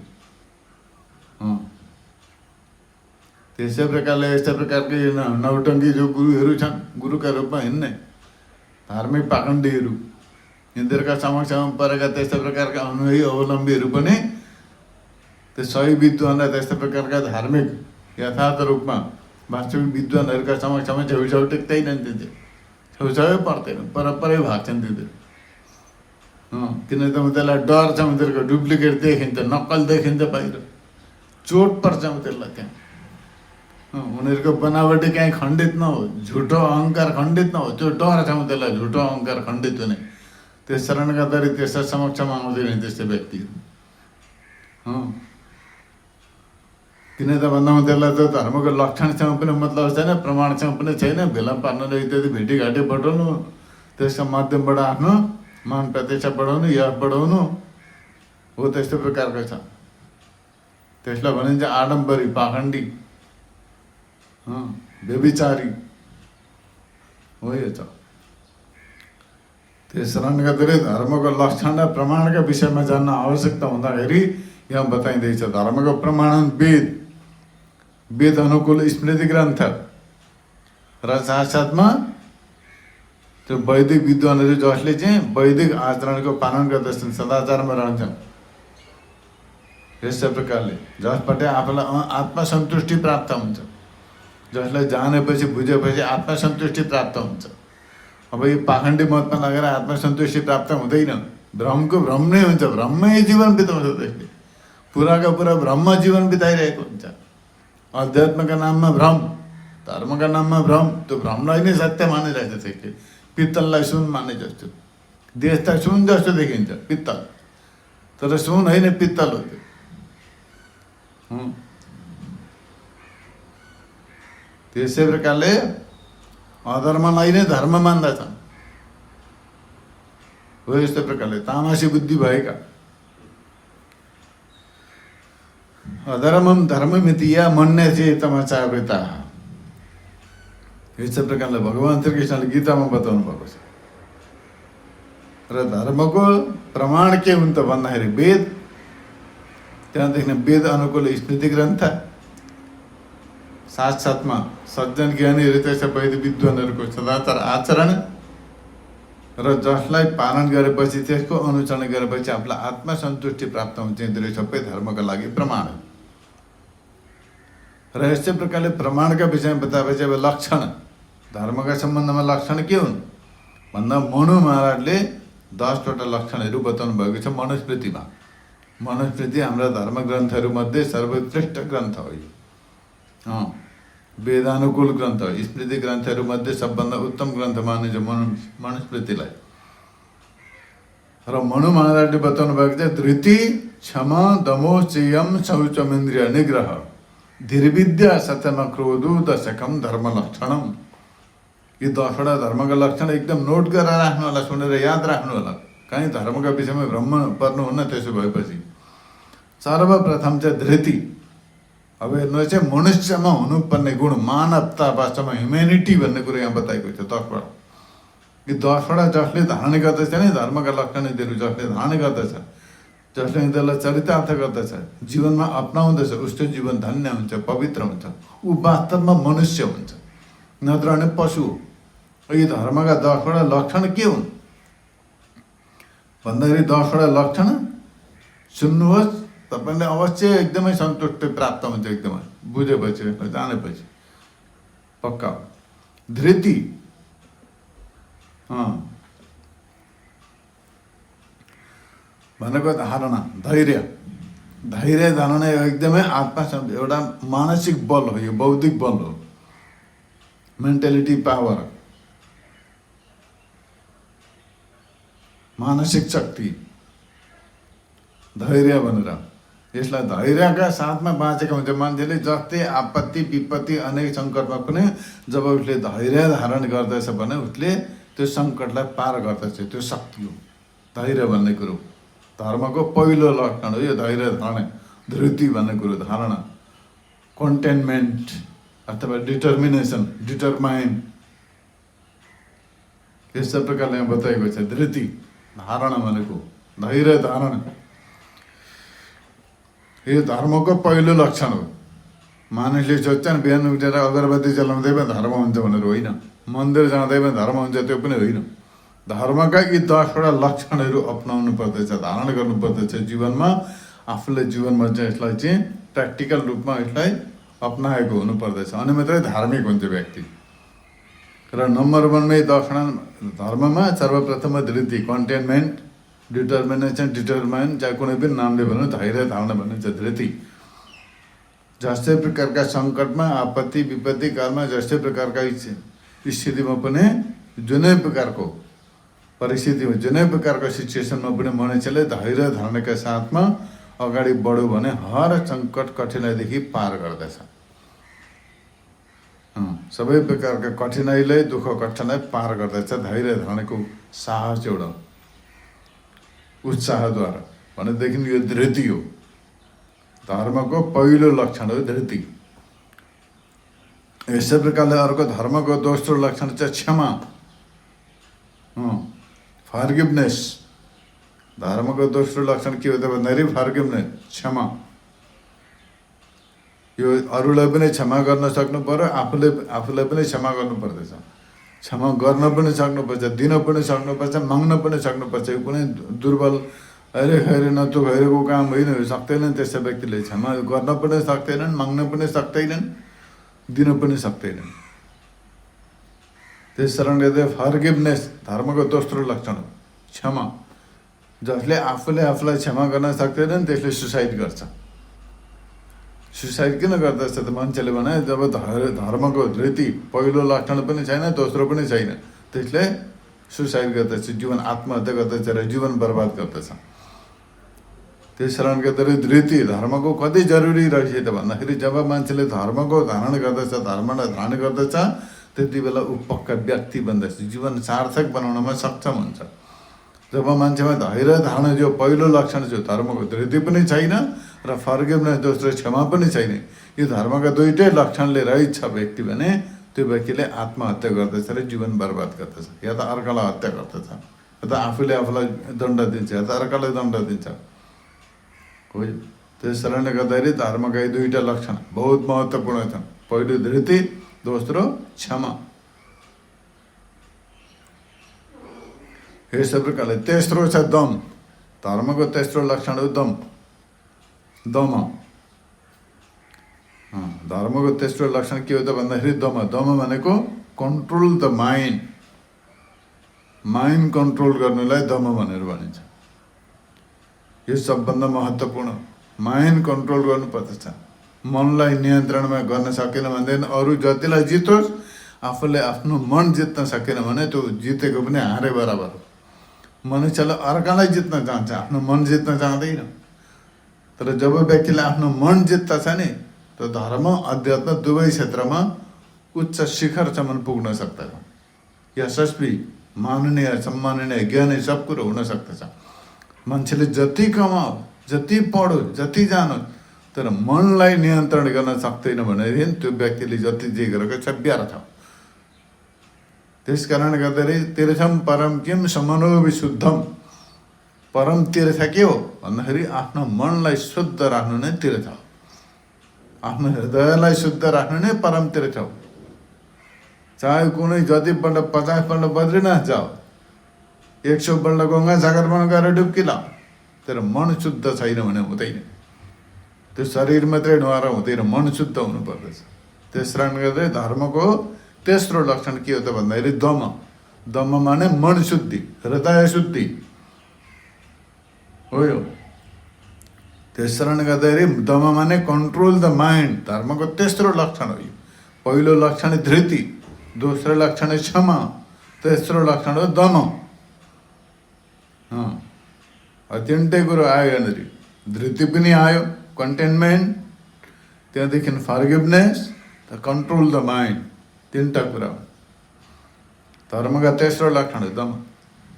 त्यसै प्रकारले यस्तै प्रकारकै नौटङ्की जो गुरुहरू छन्, गुरुका रूपमा हिँड्ने धार्मिक पाखण्डीहरू, यिनीहरूका समक्षमा परेका त्यस्तै प्रकारका अनुयायी अवलम्बीहरू पनि त्यो सही विद्वानलाई त्यस्तै प्रकारका धार्मिक यथार्थ रूपमा वास्तविक विद्वानहरूका समक्षमा छेउछाउ टेक्दैनन्। तिनीहरू छेउछाउै पर्दैन, परपरै भाग्छन् तिनीहरू। किन त त्यसलाई डर छ, उनीहरूको डुप्लिकेट देखिन्छ, नक्कल देखिन्छ बाहिर, चोट पर्छ त्यसलाई त्यहाँ। उनीहरूको बनावटी कहीँ खण्डित नहो, झुटो अहङ्कार खण्डित नहो, त्यो डर छ त्यसलाई झुटो अहङ्कार खण्डित हुने। त्यस कारणले गर्दाखेरि त्यसका समक्षमा आउँदैन त्यस्तो व्यक्तिहरू। किन त भन्दा त्यसलाई त धर्मको लक्षणसँग पनि मतलब छैन, प्रमाणसँग पनि छैन। भेला पार्नु इत्यादि भेटीघाटी बढाउनु, त्यसका माध्यमबाट आफ्नो मान प्रतिष्ठा बढाउनु, यश बढाउनु हो, त्यस्तो प्रकारको छ। त्यसलाई भनिन्छ आडम्बरी, पाखण्डी, व्यभिचारी हो यो छ। त्यस कारणले गर्दाखेरि धर्मको लक्षण र प्रमाणका विषयमा जान्न आवश्यकता हुँदाखेरि यहाँ बताइँदैछ। धर्मको प्रमाण वेद, वेद अनुकूल स्मृति ग्रन्थ र साथसाथमा त्यो वैदिक विद्वानहरू जसले चाहिँ वैदिक आचरणको पालन गर्दछन्, सदाचारमा रहन्छन्। यस्तै प्रकारले जसबाट आफूलाई आत्मसन्तुष्टि प्राप्त हुन्छ, जसलाई जानेपछि बुझेपछि आत्मसन्तुष्टि प्राप्त हुन्छ। अब यो पाखण्डी मतमा लगेर आत्मसन्तुष्टि प्राप्त हुँदैन, भ्रमको भ्रम नै हुन्छ, भ्रममै जीवन बिताउँछ त्यसले, पुराका पुरा भ्रममा जीवन बिताइरहेको हुन्छ। अध्यात्मका नाममा भ्रम, धर्मका नाममा भ्रम, त्यो भ्रमलाई नै सत्य मानिरहेछ त्यसले। पित्तललाई सुन माने जस्तो, देश त सुन जस्तो देखिन्छ पित्तल, तर सुन होइन पित्तल हो त्यो। त्यसै प्रकारले अधर्मलाई नै धर्म मान्दछन्। हो यस्तो प्रकारले तामासी बुद्धि भएका अधर्मम धर्ममिति या मन्य चेतमा चावृता, यस्तै प्रकारले भगवान् श्रीकृष्णले गीतामा बताउनु भएको छ। र धर्मको प्रमाण के हुन्छ भन्दाखेरि वेद, त्यहाँदेखि वेद अनुकूल स्मृति ग्रन्थ, साथसाथमा सज्जन ज्ञानीहरू त्यसै वैद विद्वानहरूको सदाचार आचरण, र जसलाई पालन गरेपछि त्यसको अनुसरण गरेपछि आफूलाई आत्मसन्तुष्टि प्राप्त हुन्छ। यिनीहरू सबै धर्मका लागि प्रमाण हो। र यस्तै प्रकारले प्रमाणका विषयमा बताएपछि अब लक्षण, धर्मका सम्बन्धमा लक्षण के हुन् भन्दा मनु महाराजले 10वटा लक्षणहरू बताउनु भएको छ मनुस्मृतिमा। मनुस्मृति हाम्रा धर्मग्रन्थहरूमध्ये सर्वश्रेष्ठ ग्रन्थ हो यो। वेदानुकूल ग्रन्थ हो। स्मृति ग्रन्थहरूमध्ये सबभन्दा उत्तम ग्रन्थ मानिन्छ मनुस्मृतिलाई। र मनु महाराजले बताउनु भएको छ धृति, क्षमा, दमो, चेयम, शौचमिन्द्रिय निग्रह, धीर्विद्या, सत्यम, क्रोधो, दशकम धर्म लक्षणम। यी 10वटा धर्मका लक्षण एकदम नोट गरेर राख्नु होला, सुनेर याद राख्नु होला। कहीँ धर्मका विषयमा भ्रम पर्नुहुन्न। त्यसो भएपछि सर्वप्रथम चाहिँ धृति। अब हेर्नु चाहिँ मनुष्यमा हुनुपर्ने गुण, मानवता, वास्तवमा ह्युमेनिटी भन्ने कुरो यहाँ बताएको छ 10वटा। यी 10वटा जसले धारण गर्दछ नि धर्मका लक्षण, यिनीहरू जसले धारण गर्दछ, जसले यिनीहरूलाई चरितार्थ गर्दछ, जीवनमा अपनाउँदछ, उसको जीवन धन्य हुन्छ, पवित्र हुन्छ। ऊ वास्तवमा मनुष्य हुन्छ, नत्र भने पशु हो। यी धर्मका 10वटा लक्षण के हुन् भन्दाखेरि 10वटा लक्षण सुन्नुहोस्, तपाईँले अवश्य एकदमै सन्तुष्टि प्राप्त हुन्छ। एकदमै बुझेपछि, जानेपछि पक्का। धृति, भनेको धारणा, धैर्य। धैर्य धारणा एकदमै आत्मसन्तुष्टि, एउटा मानसिक बल हो, यो बौद्धिक बल हो, मेन्टालिटी पावर, मानसिक शक्ति, धैर्य भनेर। यसलाई धैर्यका साथमा बाँचेको हुन्छ मान्छेले। जस्तै आपत्ति विपत्ति अनेक सङ्कटमा पनि जब उसले धैर्य धारण गर्दछ भने उसले त्यो सङ्कटलाई पार गर्दछ। त्यो शक्ति हो धैर्य भन्ने कुरो। धर्मको पहिलो लक्षण हो यो धैर्य धारणा। धृति भन्ने कुरो धारणा, कन्टेनमेन्ट अथवा डिटर्मिनेसन, डिटरमाइन, यस्तो प्रकारले यहाँ बताएको छ। धृति धारणा भनेको धैर्य धारणा, यो धर्मको पहिलो लक्षण हो। मानिसले सोच्छन् बिहान उठेर अगरबत्ती जलाउँदै पनि धर्म हुन्छ भनेर, होइन। मन्दिर जाँदै पनि धर्म हुन्छ, त्यो पनि होइन। धर्मका यी 10वटा लक्षणहरू अपनाउनु पर्दछ, धारण गर्नु पर्दछ जीवनमा। आफूले जीवनमा चाहिँ यसलाई चाहिँ प्र्याक्टिकल रूपमा यसलाई अपनाएको हुनुपर्दछ, अनि मात्रै धार्मिक हुन्छ व्यक्ति। र नम्बर 1मै 10वटा धर्ममा सर्वप्रथम धृति, कन्टेनमेन्ट, डिटर्मिनेसन, डिटरमाइन, चाहे कुनै पनि नामले भन्नु, धैर्य धारणा भनिन्छ धृति। जस्तै प्रकारका सङ्कटमा, आपत्ति विपत्ति कालमा, जस्तै प्रकारका स्थितिमा पनि, जुनै प्रकारको परिस्थितिमा, जुनै प्रकारको सिचुएसनमा पनि मनुष्यले धैर्य धारणका साथमा अगाडि बढ्यो भने हर सङ्कट कठिनाइदेखि पार गर्दछ। सबै प्रकारका कठिनाइलाई, दुःख कष्टलाई पार गर्दछ धैर्य धारणको साहस, एउटा उत्साहद्वारा। भनेदेखि यो धृति हो। धर्मको पहिलो लक्षण हो धृति। यसै प्रकारले अर्को धर्मको दोस्रो लक्षण चाहिँ क्षमा, फर्गिभनेस। धर्मको दोस्रो लक्षण के हो त भन्दाखेरि फर्गिभनेस, क्षमा। यो अरूलाई पनि क्षमा गर्न सक्नु पर्यो, आफूलाई पनि क्षमा गर्नुपर्दछ। क्षमा गर्न पनि सक्नुपर्छ, दिन पनि सक्नुपर्छ, माग्न पनि सक्नुपर्छ। यो कुनै दुर्बल अहिले खैरे नतु खैरेको काम होइन, सक्दैनन् त्यस्ता व्यक्तिले। क्षमा गर्न पनि सक्दैनन्, माग्न पनि सक्दैनन्, दिन पनि सक्दैनन्। त्यस कारणले फर्गिभनेस धर्मको दोस्रो लक्षण हो, क्षमा। जसले आफूले आफूलाई क्षमा गर्न सक्दैनन् त्यसले सुसाइड गर्छ। सुसाइड किन गर्दछ त मान्छेले भने, जब धर्मको धृति पहिलो लक्षण पनि छैन, दोस्रो पनि छैन, त्यसले सुसाइड गर्दछ, जीवन आत्महत्या गर्दछ र जीवन बर्बाद गर्दछ। त्यस कारणले गर्दाखेरि धृति धर्मको कति जरुरी रहेछ त भन्दाखेरि, जब मान्छेले धर्मको धारण गर्दछ, धर्मलाई धारण गर्दछ, त्यति बेला ऊ पक्का व्यक्ति बन्दछ, जीवन सार्थक बनाउनमा सक्षम हुन्छ। जब मान्छेमा धैर्य धारण जो पहिलो लक्षण जो धर्मको धृति पनि छैन र फर्गिभनेस दोस्रो क्षमा पनि छैन, यो धर्मका दुईटै लक्षणले रहित छ व्यक्ति भने त्यो व्यक्तिले आत्महत्या गर्दछ र जीवन बर्बाद गर्दछ, या त अर्कालाई हत्या गर्दछ। त आफूले आफूलाई दण्ड दिन्छ या त अर्कालाई दण्ड दिन्छ हो। त्यस कारणले गर्दाखेरि धर्मका यी दुईटा लक्षण बहुत महत्त्वपूर्ण छन्। पहिलो धृति, दोस्रो क्षमा। यस्तै प्रकारले तेस्रो छ दम। धर्मको तेस्रो लक्षण हो दम, दम। धर्मको तेस्रो लक्षण के हो त भन्दाखेरि दम। दम भनेको control the mind, mind control गर्नुलाई दम भनेर भनिन्छ। यो सबभन्दा महत्त्वपूर्ण। माइन्ड कन्ट्रोल गर्नुपर्दछ। मनलाई नियन्त्रणमा गर्न सकेन भनेदेखि अरू जतिलाई जितोस्, आफूले आफ्नो मन जित्न सकेन भने त्यो जितेको पनि हारे बराबर हो। मनुष्यले अर्कालाई जित्न चाहन्छ, आफ्नो मन जित्न चाहँदैन। तर जब व्यक्तिले आफ्नो मन जित्दछ नि, त धर्म अध्यात्म दुवै क्षेत्रमा उच्च शिखरसम्म पुग्न सक्दछ। यशस्वी, माननीय, सम्माननीय, ज्ञानी सब कुरो हुन सक्दछ। मान्छेले जति कमाओ, जति पढो, जति जानो, तर मनलाई नियन्त्रण गर्न सक्दैन भनेदेखि त्यो व्यक्तिले जति जे गरेको छ व्यर्थ। त्यस कारणले गर्दाखेरि तीर्थम परम किम समनो विशुद्धम। परम तीर्थ के हो भन्दाखेरि आफ्नो मनलाई शुद्ध राख्नु नै तीर्थ हो। आफ्नो हृदयलाई शुद्ध राख्नु नै परम तीर्थ हो। चाहे कुनै जतिपल्ट 50 पल्ट बद्रीनाथ जाओ, 100 पल्ट गङ्गा सागरमा गएर डुब्की लाओ, तर मन शुद्ध छैन भने हुँदैन। त्यो शरीर मात्रै नुहाएर हुँदैन, मन शुद्ध हुनुपर्दछ। त्यस कारणले गर्दा धर्मको तेस्रो लक्षण के हो त भन्दाखेरि दम। दम माने मन शुद्धि, हृदय शुद्धि हो यो। त्यस कारणले गर्दाखेरि दम माने कन्ट्रोल द माइन्ड। धर्मको तेस्रो लक्षण हो यो। पहिलो लक्षण धृति, दोस्रो लक्षण क्षमा, तेस्रो लक्षण हो दम। तिनटै कुरो आयो यहाँनिर। धृति पनि आयो, कन्टेनमेन्ट, त्यहाँदेखि फर्गिभनेस, कन्ट्रोल द माइन्ड, तिनवटा कुरा हो। धर्मका तेस्रो लक्षण हो दम।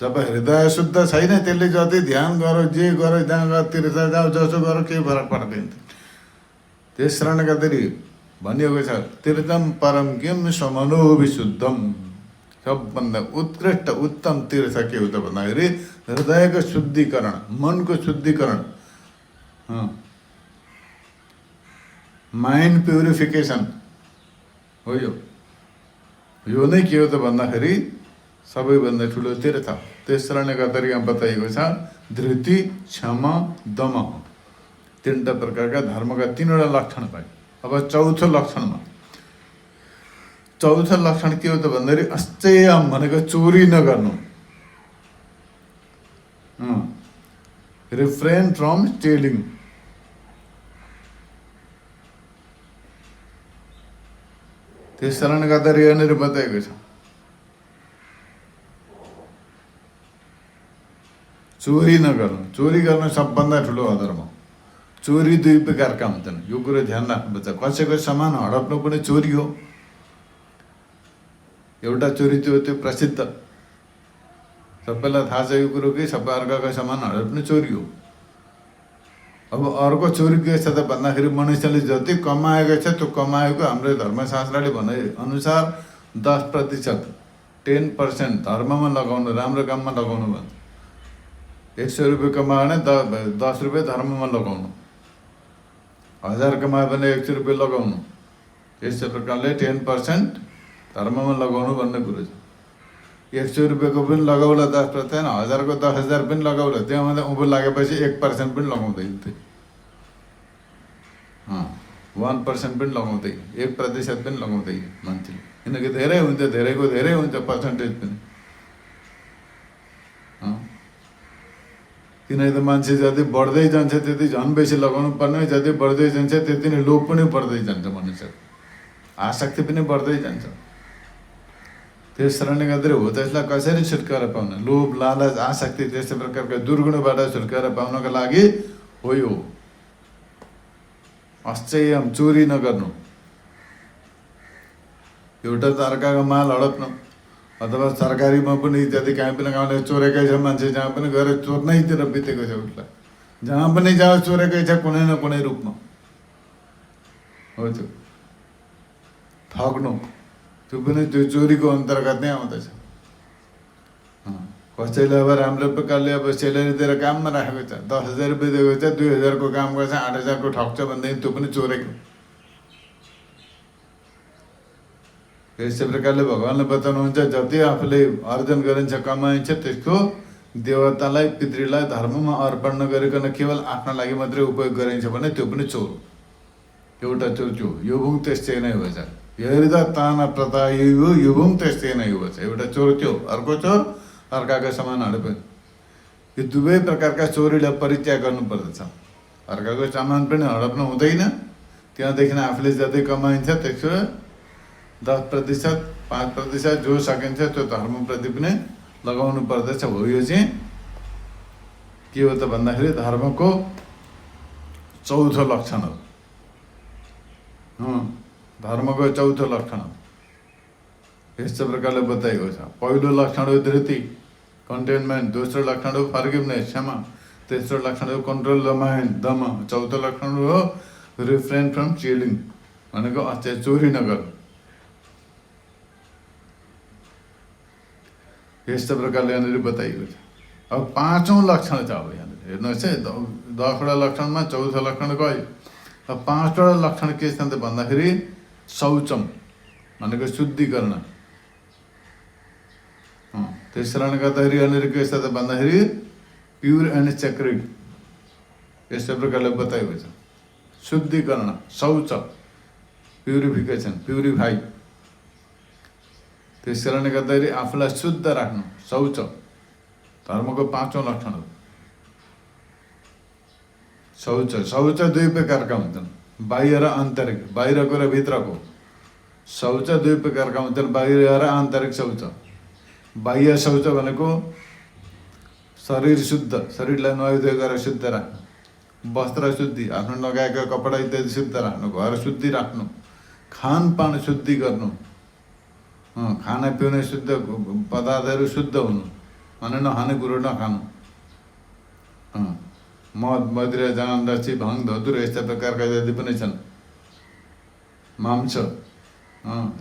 जब हृदय शुद्ध छैन, त्यसले जति ध्यान गरो, जे गरो, जहाँ गयो, तीर्थ जाऊ, जसो गरो, केही फरक पर्दैन। त्यस कारणले गर्दाखेरि भनिएको छ तीर्थम परम किम समनो विशुद्धम। सबभन्दा उत्कृष्ट उत्तम तीर्थ के हो त भन्दाखेरि हृदयको शुद्धिकरण, मनको शुद्धिकरण, माइन्ड प्युरिफिकेसन हो यो। यो नै के हो त भन्दाखेरि सबैभन्दा ठुलो तीर्थ। त्यस कारणले गर्दाखेरि यहाँ बताइएको छ धृति, क्षमा, दम। तीनवटा प्रकारका धर्मका तीनवटा लक्षण भए। अब चौथो लक्षणमा, चौथो लक्षण के हो त भन्दाखेरि अस्तेयम भनेको चोरी नगर्नु। Refrain from stealing. त्यस कारणले गर्दाखेरि यहाँनिर बताएको छ चोरी नगर्नु। चोरी गर्न सबभन्दा ठुलो अधर्म। चोरी दुई प्रकारका हुन्छन्, यो कुरो ध्यान राख्नुपर्छ। कसैको सामान हडप्नु पनि चोरी हो। एउटा चोरी त्यो प्रसिद्ध, सबैलाई थाहा छ यो कुरो कि सबै अर्काको सामान हडप्नु चोरी हो। अब अर्को चोरी के छ त भन्दाखेरि मनुष्यले जति कमाएको छ त्यो कमाएको हाम्रो धर्मशास्त्रले भने अनुसार 10%, 10% धर्ममा लगाउनु, राम्रो काममा लगाउनु भन्छ। 100 रुपियाँ कमायो भने 10 रुपियाँ धर्ममा लगाउनु, 1000 कमायो भने 100 रुपियाँ लगाउनु। यस्तै प्रकारले 10% धर्ममा लगाउनु भन्ने कुरो छ। 100 रुपियाँको पनि लगाउला 10%, 1000 को 10,000 पनि लगाउला, त्यहाँभन्दा उँभो लागेपछि 1% पनि लगाउँदैन। 1% पनि लगाउँदैन, 1% पनि लगाउँदैन मान्छेले। किनकि धेरै हुन्छ, धेरैको धेरै हुन्छ पर्सेन्टेज पनि। किनकि त मान्छे जति बढ्दै जान्छ त्यति झन् बेसी लगाउनु पर्ने, जति बढ्दै जान्छ त्यति नै लोभ पनि बढ्दै जान्छ, मनुष्यको आसक्ति पनि बढ्दै जान्छ। त्यस कारणले गर्दाखेरि हो त्यसलाई कसरी छुटकारा पाउन, लोभ, लालच, आसक्ति त्यस्तै प्रकारका दुर्गुणबाट छुटकारा पाउनका लागि हो यो अस्तेयम, चोरी नगर्नु। एउटा त अर्काको माल हडप्नु, अथवा सरकारीमा पनि इत्यादि कहीँ पनि गाउँले चोरेकै छ मान्छे, जहाँ पनि गएर चोर्नैतिर बितेको छ उसलाई। जहाँ पनि जाओ चोरेकै छ कुनै न कुनै रूपमा हो। त्यो ठग्नु, त्यो पनि त्यो चोरीको अन्तर्गत नै आउँदछ। कसैले अब राम्रो प्रकारले अब सेलेरी दिएर काममा राखेको छ, 10,000 रुपियाँ दिएको छ, 2,000 को काम गर्छ, 8,000 को ठग्छ भनेदेखि त्यो पनि चोरेको। यस्तै प्रकारले भगवान्ले बताउनुहुन्छ, जति आफूले अर्जन गरिन्छ कमाइन्छ त्यसको देवतालाई पितृलाई धर्ममा अर्पण नगरिकन केवल आफ्ना लागि मात्रै उपयोग गरिन्छ भने त्यो पनि चोर। एउटा चोर त्यो युभुङ त्यस्तै नै भएछ। हेर्दा ताना प्रता युभुङ त्यस्तै नै भएछ। एउटा चोर त्यो, अर्को चोर अर्काका सामान हडप। यो दुवै प्रकारका चोरीलाई परित्याग गर्नुपर्दछ। अर्काको सामान पनि हडप्नु हुँदैन। त्यहाँदेखि आफूले जति कमाइन्छ त्यसको 10%, 5% जो सकिन्छ त्यो धर्मप्रति पनि लगाउनु पर्दछ। हो यो चाहिँ के हो त भन्दाखेरि धर्मको चौथो लक्षण हो। धर्मको चौथो लक्षण हो। यस्तो प्रकारले बताइएको छ। पहिलो लक्षण हो धृति, कन्टेनमेन्ट। दोस्रो लक्षण हो फर्गिभनेस, क्षमा। तेस्रो लक्षण हो कन्ट्रोल द माइन्ड, दम। चौथो लक्षण हो रिफ्रेन फ्रम चिलिङ, भनेको चोरी नगर। यस्तो प्रकारले यहाँनिर बताइएको छ। अब पाँचौँ लक्षण छ। अब यहाँनिर हेर्नुहोस् है, 10वटा लक्षणमा चौथो लक्षण गयो। अब 5वटा लक्षण के छ त भन्दाखेरि शौचम, भनेको शुद्धिकरण। त्यस कारणले गर्दाखेरि यहाँनिर के छ त भन्दाखेरि प्युर एन्ड सेक्रेड, यस्तो प्रकारले बताइएको छ। शुद्धिकरण, शौच, प्युरिफिकेसन, प्युरिफाई। त्यस कारणले गर्दाखेरि आफूलाई शुद्ध राख्नु, शौच धर्मको 5औं लक्षण हो। शौच, शौच दुई प्रकारका हुन्छन्, बाह्य र आन्तरिक। बाहिरको र भित्रको शौच दुई प्रकारका हुन्छन्, बाह्य र आन्तरिक शौच। बाह्य शौच भनेको शरीर शुद्ध, शरीरलाई नुहाइधुवाइ गरेर शुद्ध राख्नु। वस्त्र शुद्धि, आफ्नो लगाएका कपडा इत्यादि शुद्ध राख्नु। घर शुद्धि राख्नु। खानपान शुद्धि गर्नु। खाना पिउने शुद्ध पदार्थहरू शुद्ध हुनु, भने नखाने कुरो नखानु। मद, मदिरा, जान, रक्सी, भङ, धतुर यस्ता प्रकारका जति पनि छन्, मांस,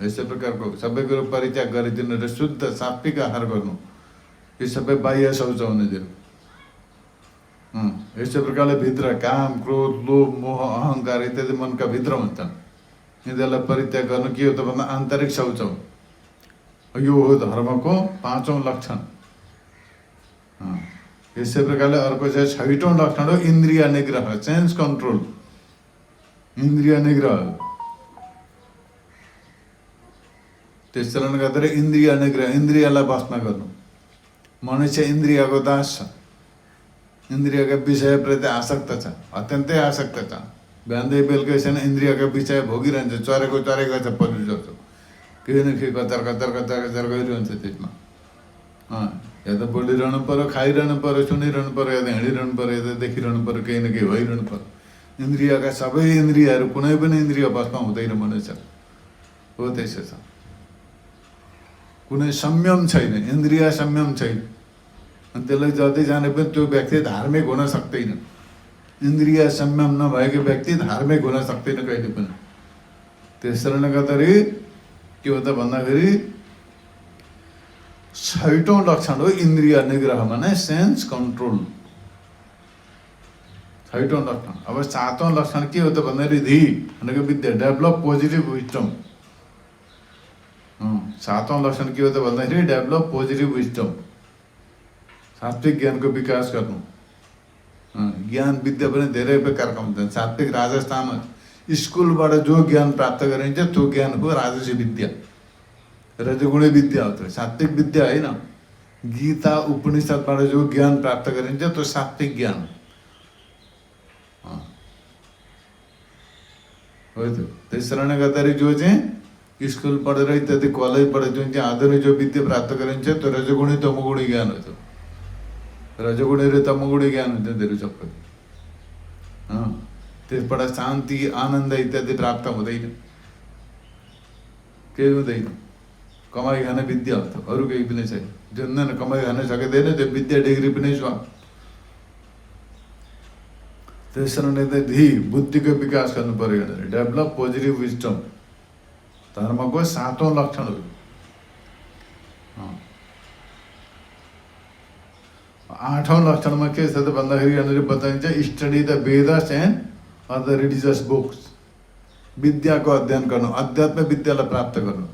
यस्तै प्रकारको सबै कुरो परित्याग गरिदिनु र शुद्ध सात्विक आहार गर्नु। यो सबै बाह्य शौच हुने दियो। यस्तै प्रकारले भित्र काम, क्रोध, लोभ, मोह, अहङ्कार इत्यादि मनका भित्र हुन्छन्। यिनीहरूलाई परित्याग गर्नु के हो त भन्दा आन्तरिक शौच हो। यो हो धर्मको 5औं लक्षण। यसै प्रकारले अर्को चाहिँ 6औं लक्षण हो इन्द्रिय निग्रह, सेन्स कन्ट्रोल। इन्द्रिय निग्रह, त्यस कारणले गर्दा इन्द्रिय निग्रह, इन्द्रियलाई बस्न गर्नु। मनुष्य इन्द्रियको दास छ, इन्द्रियका विषयप्रति आसक्त छ, अत्यन्तै आसक्त छ। बिहानदेखि बेलुकैसम्म इन्द्रियका विषय भोगिरहन्छ, चरेको चरेको छ, पशु जस्तो केही न केही कतार कतार कतार कतार गरिरहन्छ त्यसमा। या त बोलिरहनु पर्यो, खाइरहनु पर्यो, सुनिरहनु पर्यो, या त हिँडिरहनु पर्यो, या त देखिरहनु पर्यो, केही न केही भइरहनु पर्यो। इन्द्रियका सबै इन्द्रियहरू, कुनै पनि इन्द्रिय बसमा हुँदैन मनुष्य। हो त्यसो छ। कुनै संयम छैन, इन्द्रिय संयम छैन। अनि त्यसलाई जति जाने पनि त्यो व्यक्ति धार्मिक हुन सक्दैन। इन्द्रिय संयम नभएको व्यक्ति धार्मिक हुन सक्दैन कहिले पनि। त्यस कारणले गर्दाखेरि के हो त भन्दाखेरि 6औं लक्षण हो इन्द्रिय निग्रह, माने सेन्स कन्ट्रोल। 6औं लक्षण। अब 7औं लक्षण के हो त भन्दाखेरि धी, भनेको विद्या, डेभलप पोजिटिभ विजडम। 7औं लक्षण के हो त भन्दाखेरि डेभलप पोजिटिभ विजडम, सात्विक ज्ञानको विकास गर्नु। ज्ञान विद्या पनि धेरै प्रकारका हुन्छन्। सात्विक, राजस, तामस। स्कुलबाट जो ज्ञान प्राप्त गरिन्छ त्यो ज्ञान हो राजसी विद्या, रजगुणी विद्या हो। सात्विक विद्या होइन। गीता उपनिषदबाट जो ज्ञान प्राप्त गरिन्छ त्यो सात्विक ज्ञान हो। त्यस कारणले गर्दाखेरि जो चाहिँ स्कुल पढेर इत्यादि कलेज पढेर जुन चाहिँ आधुनिक जो विद्या प्राप्त गरिन्छ त्यो रजगुणी तमगुणी ज्ञान हो। रजगुणी र तमगुणी ज्ञान हुन्छ धेरै सबै। त्यसबाट शान्ति, आनन्द इत्यादि प्राप्त हुँदैन, केही हुँदैन। कमाइ खाने विद्या हो त, अरू केही पनि छैन। जुन कमाइ खान सकिँदैन त्यो विद्या डिग्री पनि छ। त्यस कारणले त धी, बुद्धिको विकास गर्नु पर्यो। डेभलप पोजिटिभ विजडम धर्मको 7औं लक्षण हो। 8औं लक्षणमा के छ त भन्दाखेरि यहाँनिर बताइन्छ study the Vedas and other religious books. विद्याको अध्ययन गर्नु, अध्यात्म विद्यालाई प्राप्त गर्नु।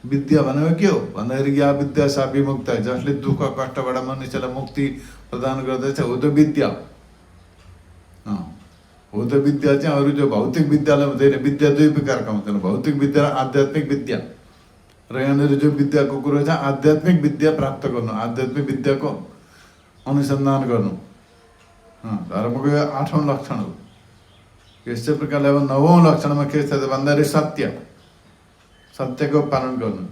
विद्या भनेको के हो भन्दाखेरि या विद्या सा विमुक्त, जसले दुःख कष्टबाट मनुष्यलाई मुक्ति प्रदान गर्दछ हो त विद्या हो त विद्या। चाहिँ अरू जो भौतिक विद्यालाई हुँदैन। विद्या दुई प्रकारका हुन्छन्, भौतिक विद्या र आध्यात्मिक विद्या। र यहाँनिर जो विद्याको कुरो छ आध्यात्मिक विद्या प्राप्त गर्नु, आध्यात्मिक विद्याको अनुसन्धान गर्नु धर्मको यो 8औं लक्षण हो। यस्तै प्रकारले अब 9औं लक्षणमा के छ त भन्दाखेरि सत्य, सत्यको पालन गर्नु।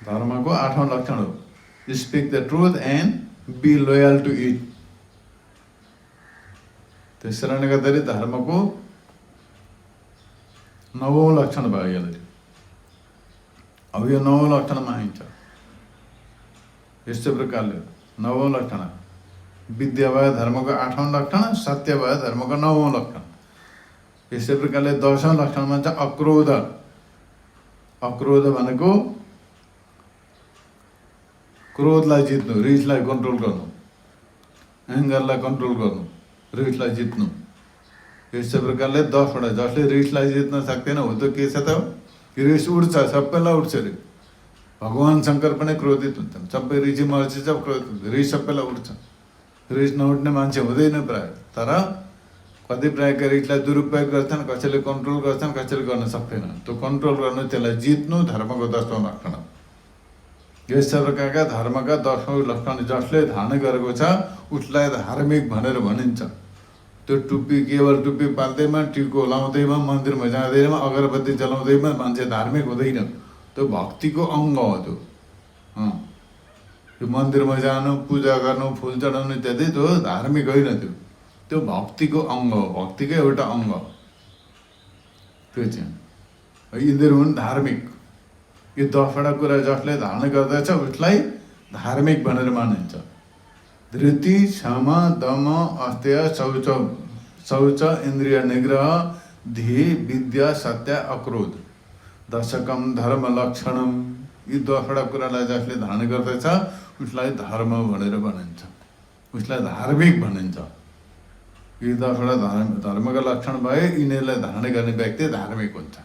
धर्मको 8औं लक्षण हो speak the truth and be loyal to it. त्यस कारणले गर्दाखेरि धर्मको 9औं लक्षण भयो यहाँनिर। अब यो 9औं लक्षणमा आइन्छ। यस्तै प्रकारले 9औं लक्षण विद्या भयो धर्मको 8औं लक्षण, सत्य भयो धर्मको 9औं लक्षण। यस्तै प्रकारले 10औं लक्षणमा चाहिँ अक्रोध। अक्रोध भनेको क्रोधलाई जित्नु, रिसलाई कन्ट्रोल गर्नु, एङ्गरलाई कन्ट्रोल गर्नु, रिसलाई जित्नु। यस्तै प्रकारले 10वटा जसले रिसलाई जित्न सक्दैन हो त के छ त रिस उठ्छ, सबैलाई उठ्छ रे। भगवान शङ्कर पनि क्रोधित हुन्छन्, सबै ऋषि महर्षि सब क्रोधित, रिस सबैलाई उठ्छ। रिस नउठ्ने मान्छे हुँदैन प्राय। तर कति प्रायका रिसलाई दुरुपयोग गर्छन्, कसैले कन्ट्रोल गर्छन्, कसैले गर्न सक्दैन। त्यो कन्ट्रोल गर्नु, त्यसलाई जित्नु धर्मको 10औं लक्षण। यस प्रकारका धर्मका 10औं लक्षण जसले धारण गरेको छ उसलाई धार्मिक भनेर भनिन्छ। त्यो टुप्पी केवल टुप्पी पाल्दैमा, टिको लाउँदैमा, मन्दिरमा जाँदैमा, अगरबत्ती जलाउँदैमा मान्छे धार्मिक हुँदैन। त्यो भक्तिको अङ्ग हो। त्यो मन्दिरमा जानु, पूजा गर्नु, फुल चढाउनु इत्यादि त्यो धार्मिक होइन। त्यो भक्तिको अङ्ग हो, भक्तिकै एउटा अङ्ग हो त्यो चाहिँ। यिनीहरू हुन् धार्मिक। यो 10वटा कुरा जसले धारण गर्दछ उसलाई धार्मिक भनेर मानिन्छ। धृति, क्षमा, दम, अस्तेय, शौच, इन्द्रिय निग्रह, धी, विद्या, सत्य, अक्रोध, दशकम धर्म लक्षणम। यी 10वटा कुरालाई जसले धारण गर्दछ उसलाई धर्म भनेर भनिन्छ, उसलाई धार्मिक भनिन्छ। यी 10वटा धर्मका लक्षण भए यिनीहरूलाई धारण गर्ने व्यक्ति धार्मिक हुन्छ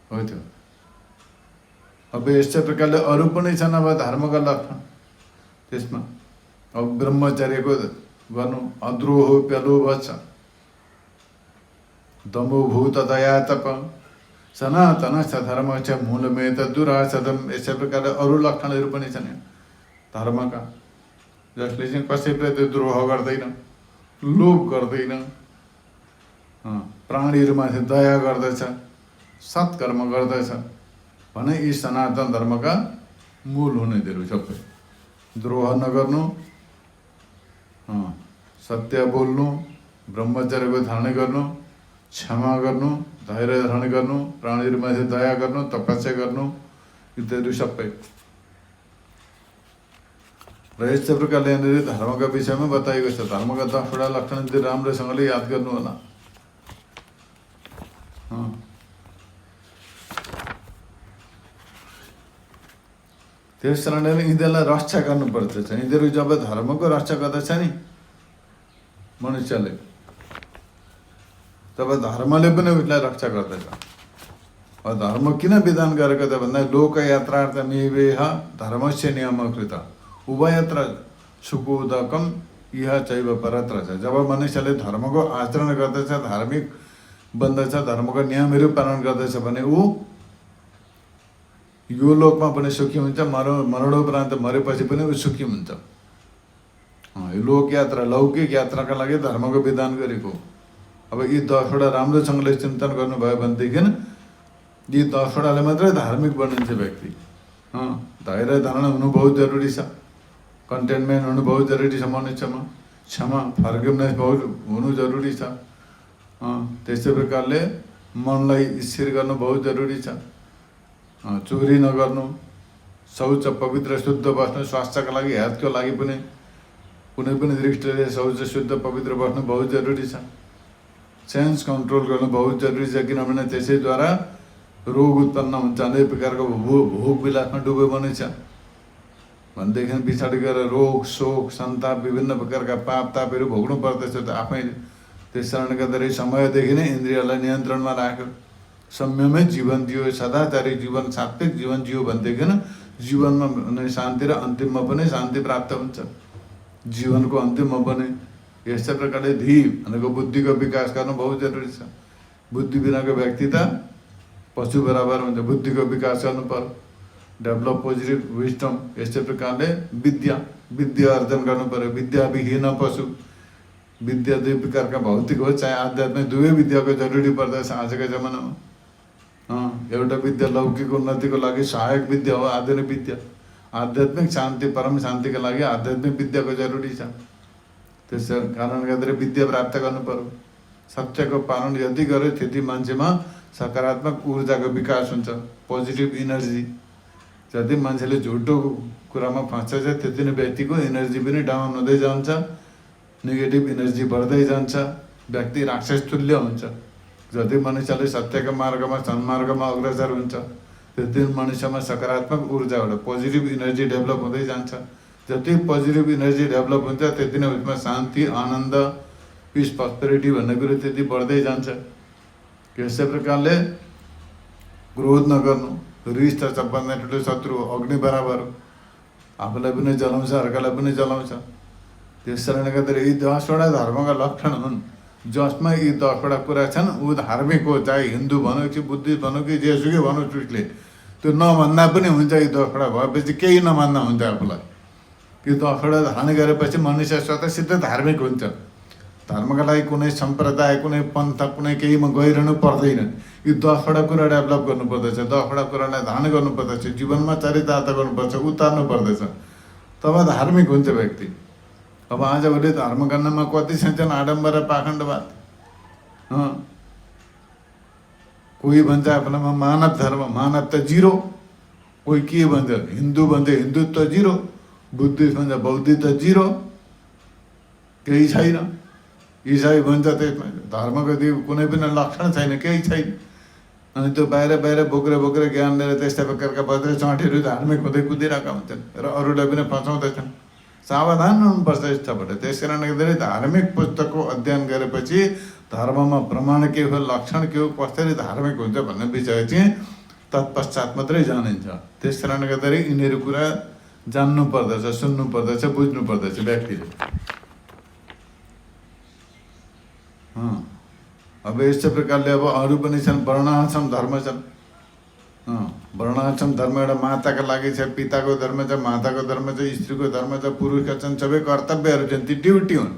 हो त्यो। अब यस्तै प्रकारले अरू पनि छन् अब धर्मका लक्षण। त्यसमा अब ब्रह्मचर्यको गर्नु, अद्रोह प्यलोभ छ, दम्भोभूत दया तप, सनातन छ धर्म छ मूलमेत दुरासदम। यस्तै प्रकारले अरू लक्षणहरू पनि छन् धर्मका, जसले चाहिँ कसैप्रति द्रोह गर्दैन, लोभ गर्दैन, प्राणीहरूमाथि दया गर्दछ, सत्कर्म गर्दछ भने यी सनातन धर्मका मूल हुने दिहरू सबै। द्रोह नगर्नु, सत्य बोल्नु, ब्रह्मचर्यको धारण गर्नु, क्षमा गर्नु, धैर्य धारण गर्नु, प्राणीहरूमाथि दया गर्नु, तपस्या गर्नु इत्यादि सबै। र यस्तै प्रकारले यहाँनिर धर्मका विषयमा बताइएको छ। धर्मका 10वटा लक्षण राम्रोसँगले याद गर्नु होला। त्यस कारणले यिनीहरूलाई रक्षा गर्नुपर्दछ। यिनीहरू जब धर्मको रक्षा गर्दछ नि मनुष्यले, तब धर्मले पनि उसलाई रक्षा गर्दछ। धर्म किन विधान गरेको त भन्दा लोकयात्रार्थमेवेह धर्मस्य नियमकृत उभयत्र सुखोदकम इह चैव परत्र छ। जब मनुष्यले धर्मको आचरण गर्दछ, धार्मिक बन्दछ, धर्मको नियमहरू पालन गर्दछ भने ऊ यो लोकमा पनि सुखी हुन्छ, मरणोपरान्त मरेपछि पनि ऊ सुखी हुन्छ। यो लोक यात्रा, लौकिक यात्राका लागि धर्मको विधान गरेको। अब यी 10वटा राम्रोसँगले चिन्तन गर्नुभयो भनेदेखि यी 10वटाले मात्रै धार्मिक बनिन्छ व्यक्ति। धैर्य धारण हुनु बहुत जरुरी छ, कन्टेनमेन्ट हुनु बहुत जरुरी छ मनुष्यमा, क्षमा फर्गिभनेस बहुत हुनु जरुरी छ। त्यस्तै प्रकारले मनलाई स्थिर गर्नु बहुत जरुरी छ। चोरी नगर्नु, शौच पवित्र शुद्ध बस्नु, स्वास्थ्यका लागि हेल्थको लागि पनि कुनै पनि दृष्टिले शौच शुद्ध पवित्र बस्नु बहुत जरुरी छ। सेन्स कन्ट्रोल गर्नु बहुत जरुरी छ, किनभने त्यसैद्वारा रोग उत्पन्न हुन्छ, अनेक प्रकारको भोग विलासमा डुबे बनेछ भनेदेखि पछाडि गएर रोग शोक सन्ताप विभिन्न प्रकारका पाप तापहरू भोग्नु पर्दछ त आफैले। त्यस कारणले गर्दाखेरि समयदेखि नै इन्द्रियलाई नियन्त्रणमा राख्यो, संयमै जीवन दियो, सदाचारी जीवन सात्विक जीवन जियो भनेदेखि जीवनमा पनि शान्ति र अन्तिममा पनि शान्ति प्राप्त हुन्छ, जीवनको अन्तिममा पनि। यस्तै प्रकारले धी भनेको बुद्धिको विकास गर्नु बहुत जरुरी छ। बुद्धि बिनाको व्यक्ति त पशु बराबर हुन्छ, बुद्धिको विकास गर्नु पर्यो, डेभलप पोजिटिभ विस्डम। यस्तै प्रकारले विद्या अर्जन गर्नु पर्यो। विद्याविहीन पशु। विद्या दुई प्रकारका भौतिक हो चाहे आध्यात्मिक, दुवै विद्याको जरुरी पर्दछ आजको जमानामा। एउटा विद्या लौकिक उन्नतिको लागि सहायक विद्या हो आधुनिक विद्या। आध्यात्मिक शान्ति परम शान्तिको लागि आध्यात्मिक विद्याको जरुरी छ। त्यस कारणले गर्दा विद्या प्राप्त गर्नु पर्यो। सत्यको पालन यति गर्यो त्यति मान्छेमा सकारात्मक ऊर्जाको विकास हुन्छ, पोजिटिभ इनर्जी। जति मान्छेले झुटो कुरामा फँस्छ त्यति नै व्यक्तिको एनर्जी पनि डाउन हुँदै जान्छ, नेगेटिभ एनर्जी बढ्दै जान्छ, व्यक्ति राक्षस तुल्य हुन्छ। जति मनुष्यले सत्यको मार्गमा सन्मार्गमा अग्रसर हुन्छ त्यति मनुष्यमा सकारात्मक ऊर्जा एउटा पोजिटिभ एनर्जी डेभलप हुँदै जान्छ। जति पोजिटिभ एनर्जी डेभलप हुन्छ त्यति नै उसमा शान्ति आनन्द पिस प्रस्पेरिटी भन्ने कुरो त्यति बढ्दै जान्छ। यसै प्रकारले क्रोध नगर्नु। रिस त सबभन्दा ठुलो शत्रु हो, अग्नि बराबर, आफूलाई पनि जलाउँछ अर्कालाई पनि जलाउँछ। त्यस कारणले गर्दा यी 10वटा धर्मका लक्षण हुन्। जसमा यी 10वटा कुरा छन् ऊ धार्मिक हो, चाहे हिन्दू भनौँ कि बुद्धिस्ट भनौँ कि जेसुकै भनौँ उसले। त्यो नभन्दा पनि हुन्छ। यी 10वटा भएपछि केही नमान्दा हुन्छ आफूलाई। यो 10वटा धारण गरेपछि मनुष्य स्वतः धार्मिक हुन्छ। धर्मका लागि कुनै सम्प्रदाय कुनै पन्थ कुनै केहीमा गइरहनु पर्दैन। यो 10वटा कुरा डेभलप गर्नुपर्दछ, 10वटा कुरालाई धारण गर्नुपर्दछ, जीवनमा चरितार्थ गर्नुपर्छ, उतार्नु पर्दछ, तब धार्मिक हुन्छ व्यक्ति। अब आजभोलि धर्म गर्नमा कति छन् आडम्बर र पाखण्डवाद। कोही भन्छ आफ्नोमा मानव धर्म, मानव त जिरो। कोही के भन्छ, हिन्दू भन्छ हिन्दुत्व जिरो, बुद्धिस्ट भन्छ बौद्धिस्ट जिरो, केही छैन। इसाई भन्छ त्यसमा धर्मको त्यो कुनै पनि लक्षण छैन, केही छैन। अनि त्यो बाहिर बोकेर ज्ञान लिएर त्यस्ता प्रकारका बज्रे चौँठीहरू धार्मिक हुँदै कुदिरहेका हुन्छन् र अरूलाई पनि फसाउँदैछन्। सावधान हुनुपर्छ यस्तोबाट। त्यस कारणले गर्दा धार्मिक पुस्तकको अध्ययन गरेपछि धर्ममा प्रमाण के हो, लक्षण के हो, कसरी धार्मिक हुन्छ भन्ने विषय चाहिँ तत्पश्चात मात्रै जानिन्छ। त्यस कारणले गर्दा यिनीहरू कुरा जान्नु पर्दछ, सुन्नु पर्दछ, बुझ्नु पर्दछ व्यक्तिले। अब यस्तै प्रकारले अब अरू पनि छन्, वर्णाश्रम धर्म छन्। वर्णाश्रम धर्म एउटा माताका लागि छ, पिताको धर्म छ, माताको धर्म छ, स्त्रीको धर्म छ, पुरुषका छन्, सबै कर्तव्यहरू छन्। ती ड्युटी हुन्।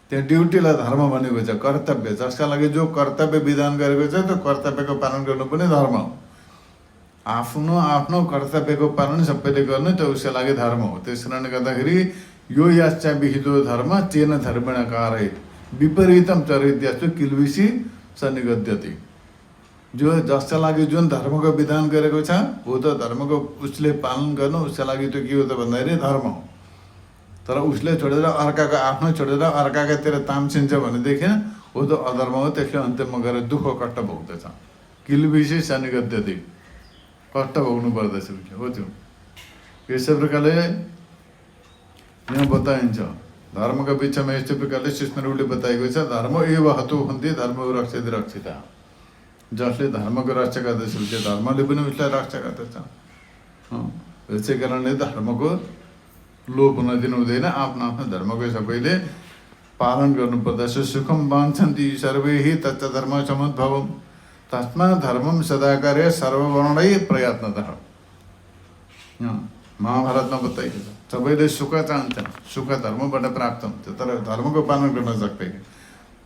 त्यहाँ ड्युटीलाई धर्म भनेको छ, कर्तव्य। जसका लागि जो कर्तव्य विधान गरेको छ त्यो कर्तव्यको पालन गर्नु पनि धर्म हो। आफ्नो आफ्नो कर्तव्यको पालन सबैले गर्नु त्यो उसको लागि धर्म हो। त्यस कारणले गर्दाखेरि यो यास्या विहितो धर्म चेन धर्मेण कारय विपरीतम चरित्यस्तु किल्बिसी सन्निगद्यते। जो जसका लागि जुन धर्मको विधान गरेको छ हो त धर्मको उसले पालन गर्नु उसका लागि त्यो के हो त भन्दाखेरि धर्म हो। तर उसले छोडेर अर्काको आफ्नो छोडेर अर्काकोतिर ताम्सिन्छ भनेदेखि हो त अधर्म हो। त्यसले अन्त्यमा गएर दुःख कष्ट भोग्दछ। किल्बिसी सन्निगद्यते, कष्ट भोग्नु पर्दछ हो त्यो। यसै प्रकारले यहाँ बताइन्छ धर्मका विषयमा यस्तै प्रकारले सूक्ष्म रूपले बताएको छ। धर्म एव हतो हन्ति धर्म रक्षति रक्षिता। जसले धर्मको रक्षा गर्दछ त्यो धर्मले पनि उसलाई रक्षा गर्दछ। यसै कारणले धर्मको लोप हुन दिनु हुँदैन। आफ्नो आफ्नो धर्मको सबैले पालन गर्नुपर्दछ। सुखम वाञ्छन्ति सर्वे तच्च धर्म समुद्भवम् तस्मा धर्मम सदाकार्य सर्ववर्णै प्रयत्नतः। महाभारतमा बताइएको छ। सबैले सुख चाहन्छन्, सुख धर्मबाट प्राप्त हुन्छ, तर धर्मको पालन गर्न सक्दैन।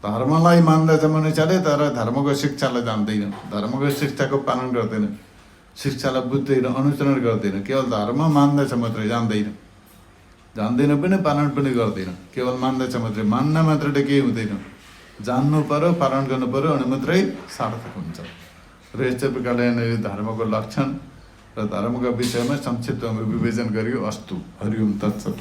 धर्मलाई मान्दछ मनुष्यले तर धर्मको शिक्षालाई जान्दैन, धर्मको शिक्षाको पालन गर्दैन, शिक्षालाई बुझ्दैन, अनुसरण गर्दैन। केवल धर्म मान्दछ मात्रै, जान्दैन पनि पालन पनि गर्दैन। केवल मान्दछ मात्रै, मान्न मात्रले केही हुँदैन। जान्नु पर्यो, पालन गर्नु पर्यो, अनि मात्रै सार्थक हुन्छ। र यस्तै प्रकारले धर्मको लक्षण र धर्मका विषयमा संक्षिप्तमा विवेचन गरियो। अस्तु। हरि ओम तत्सत्।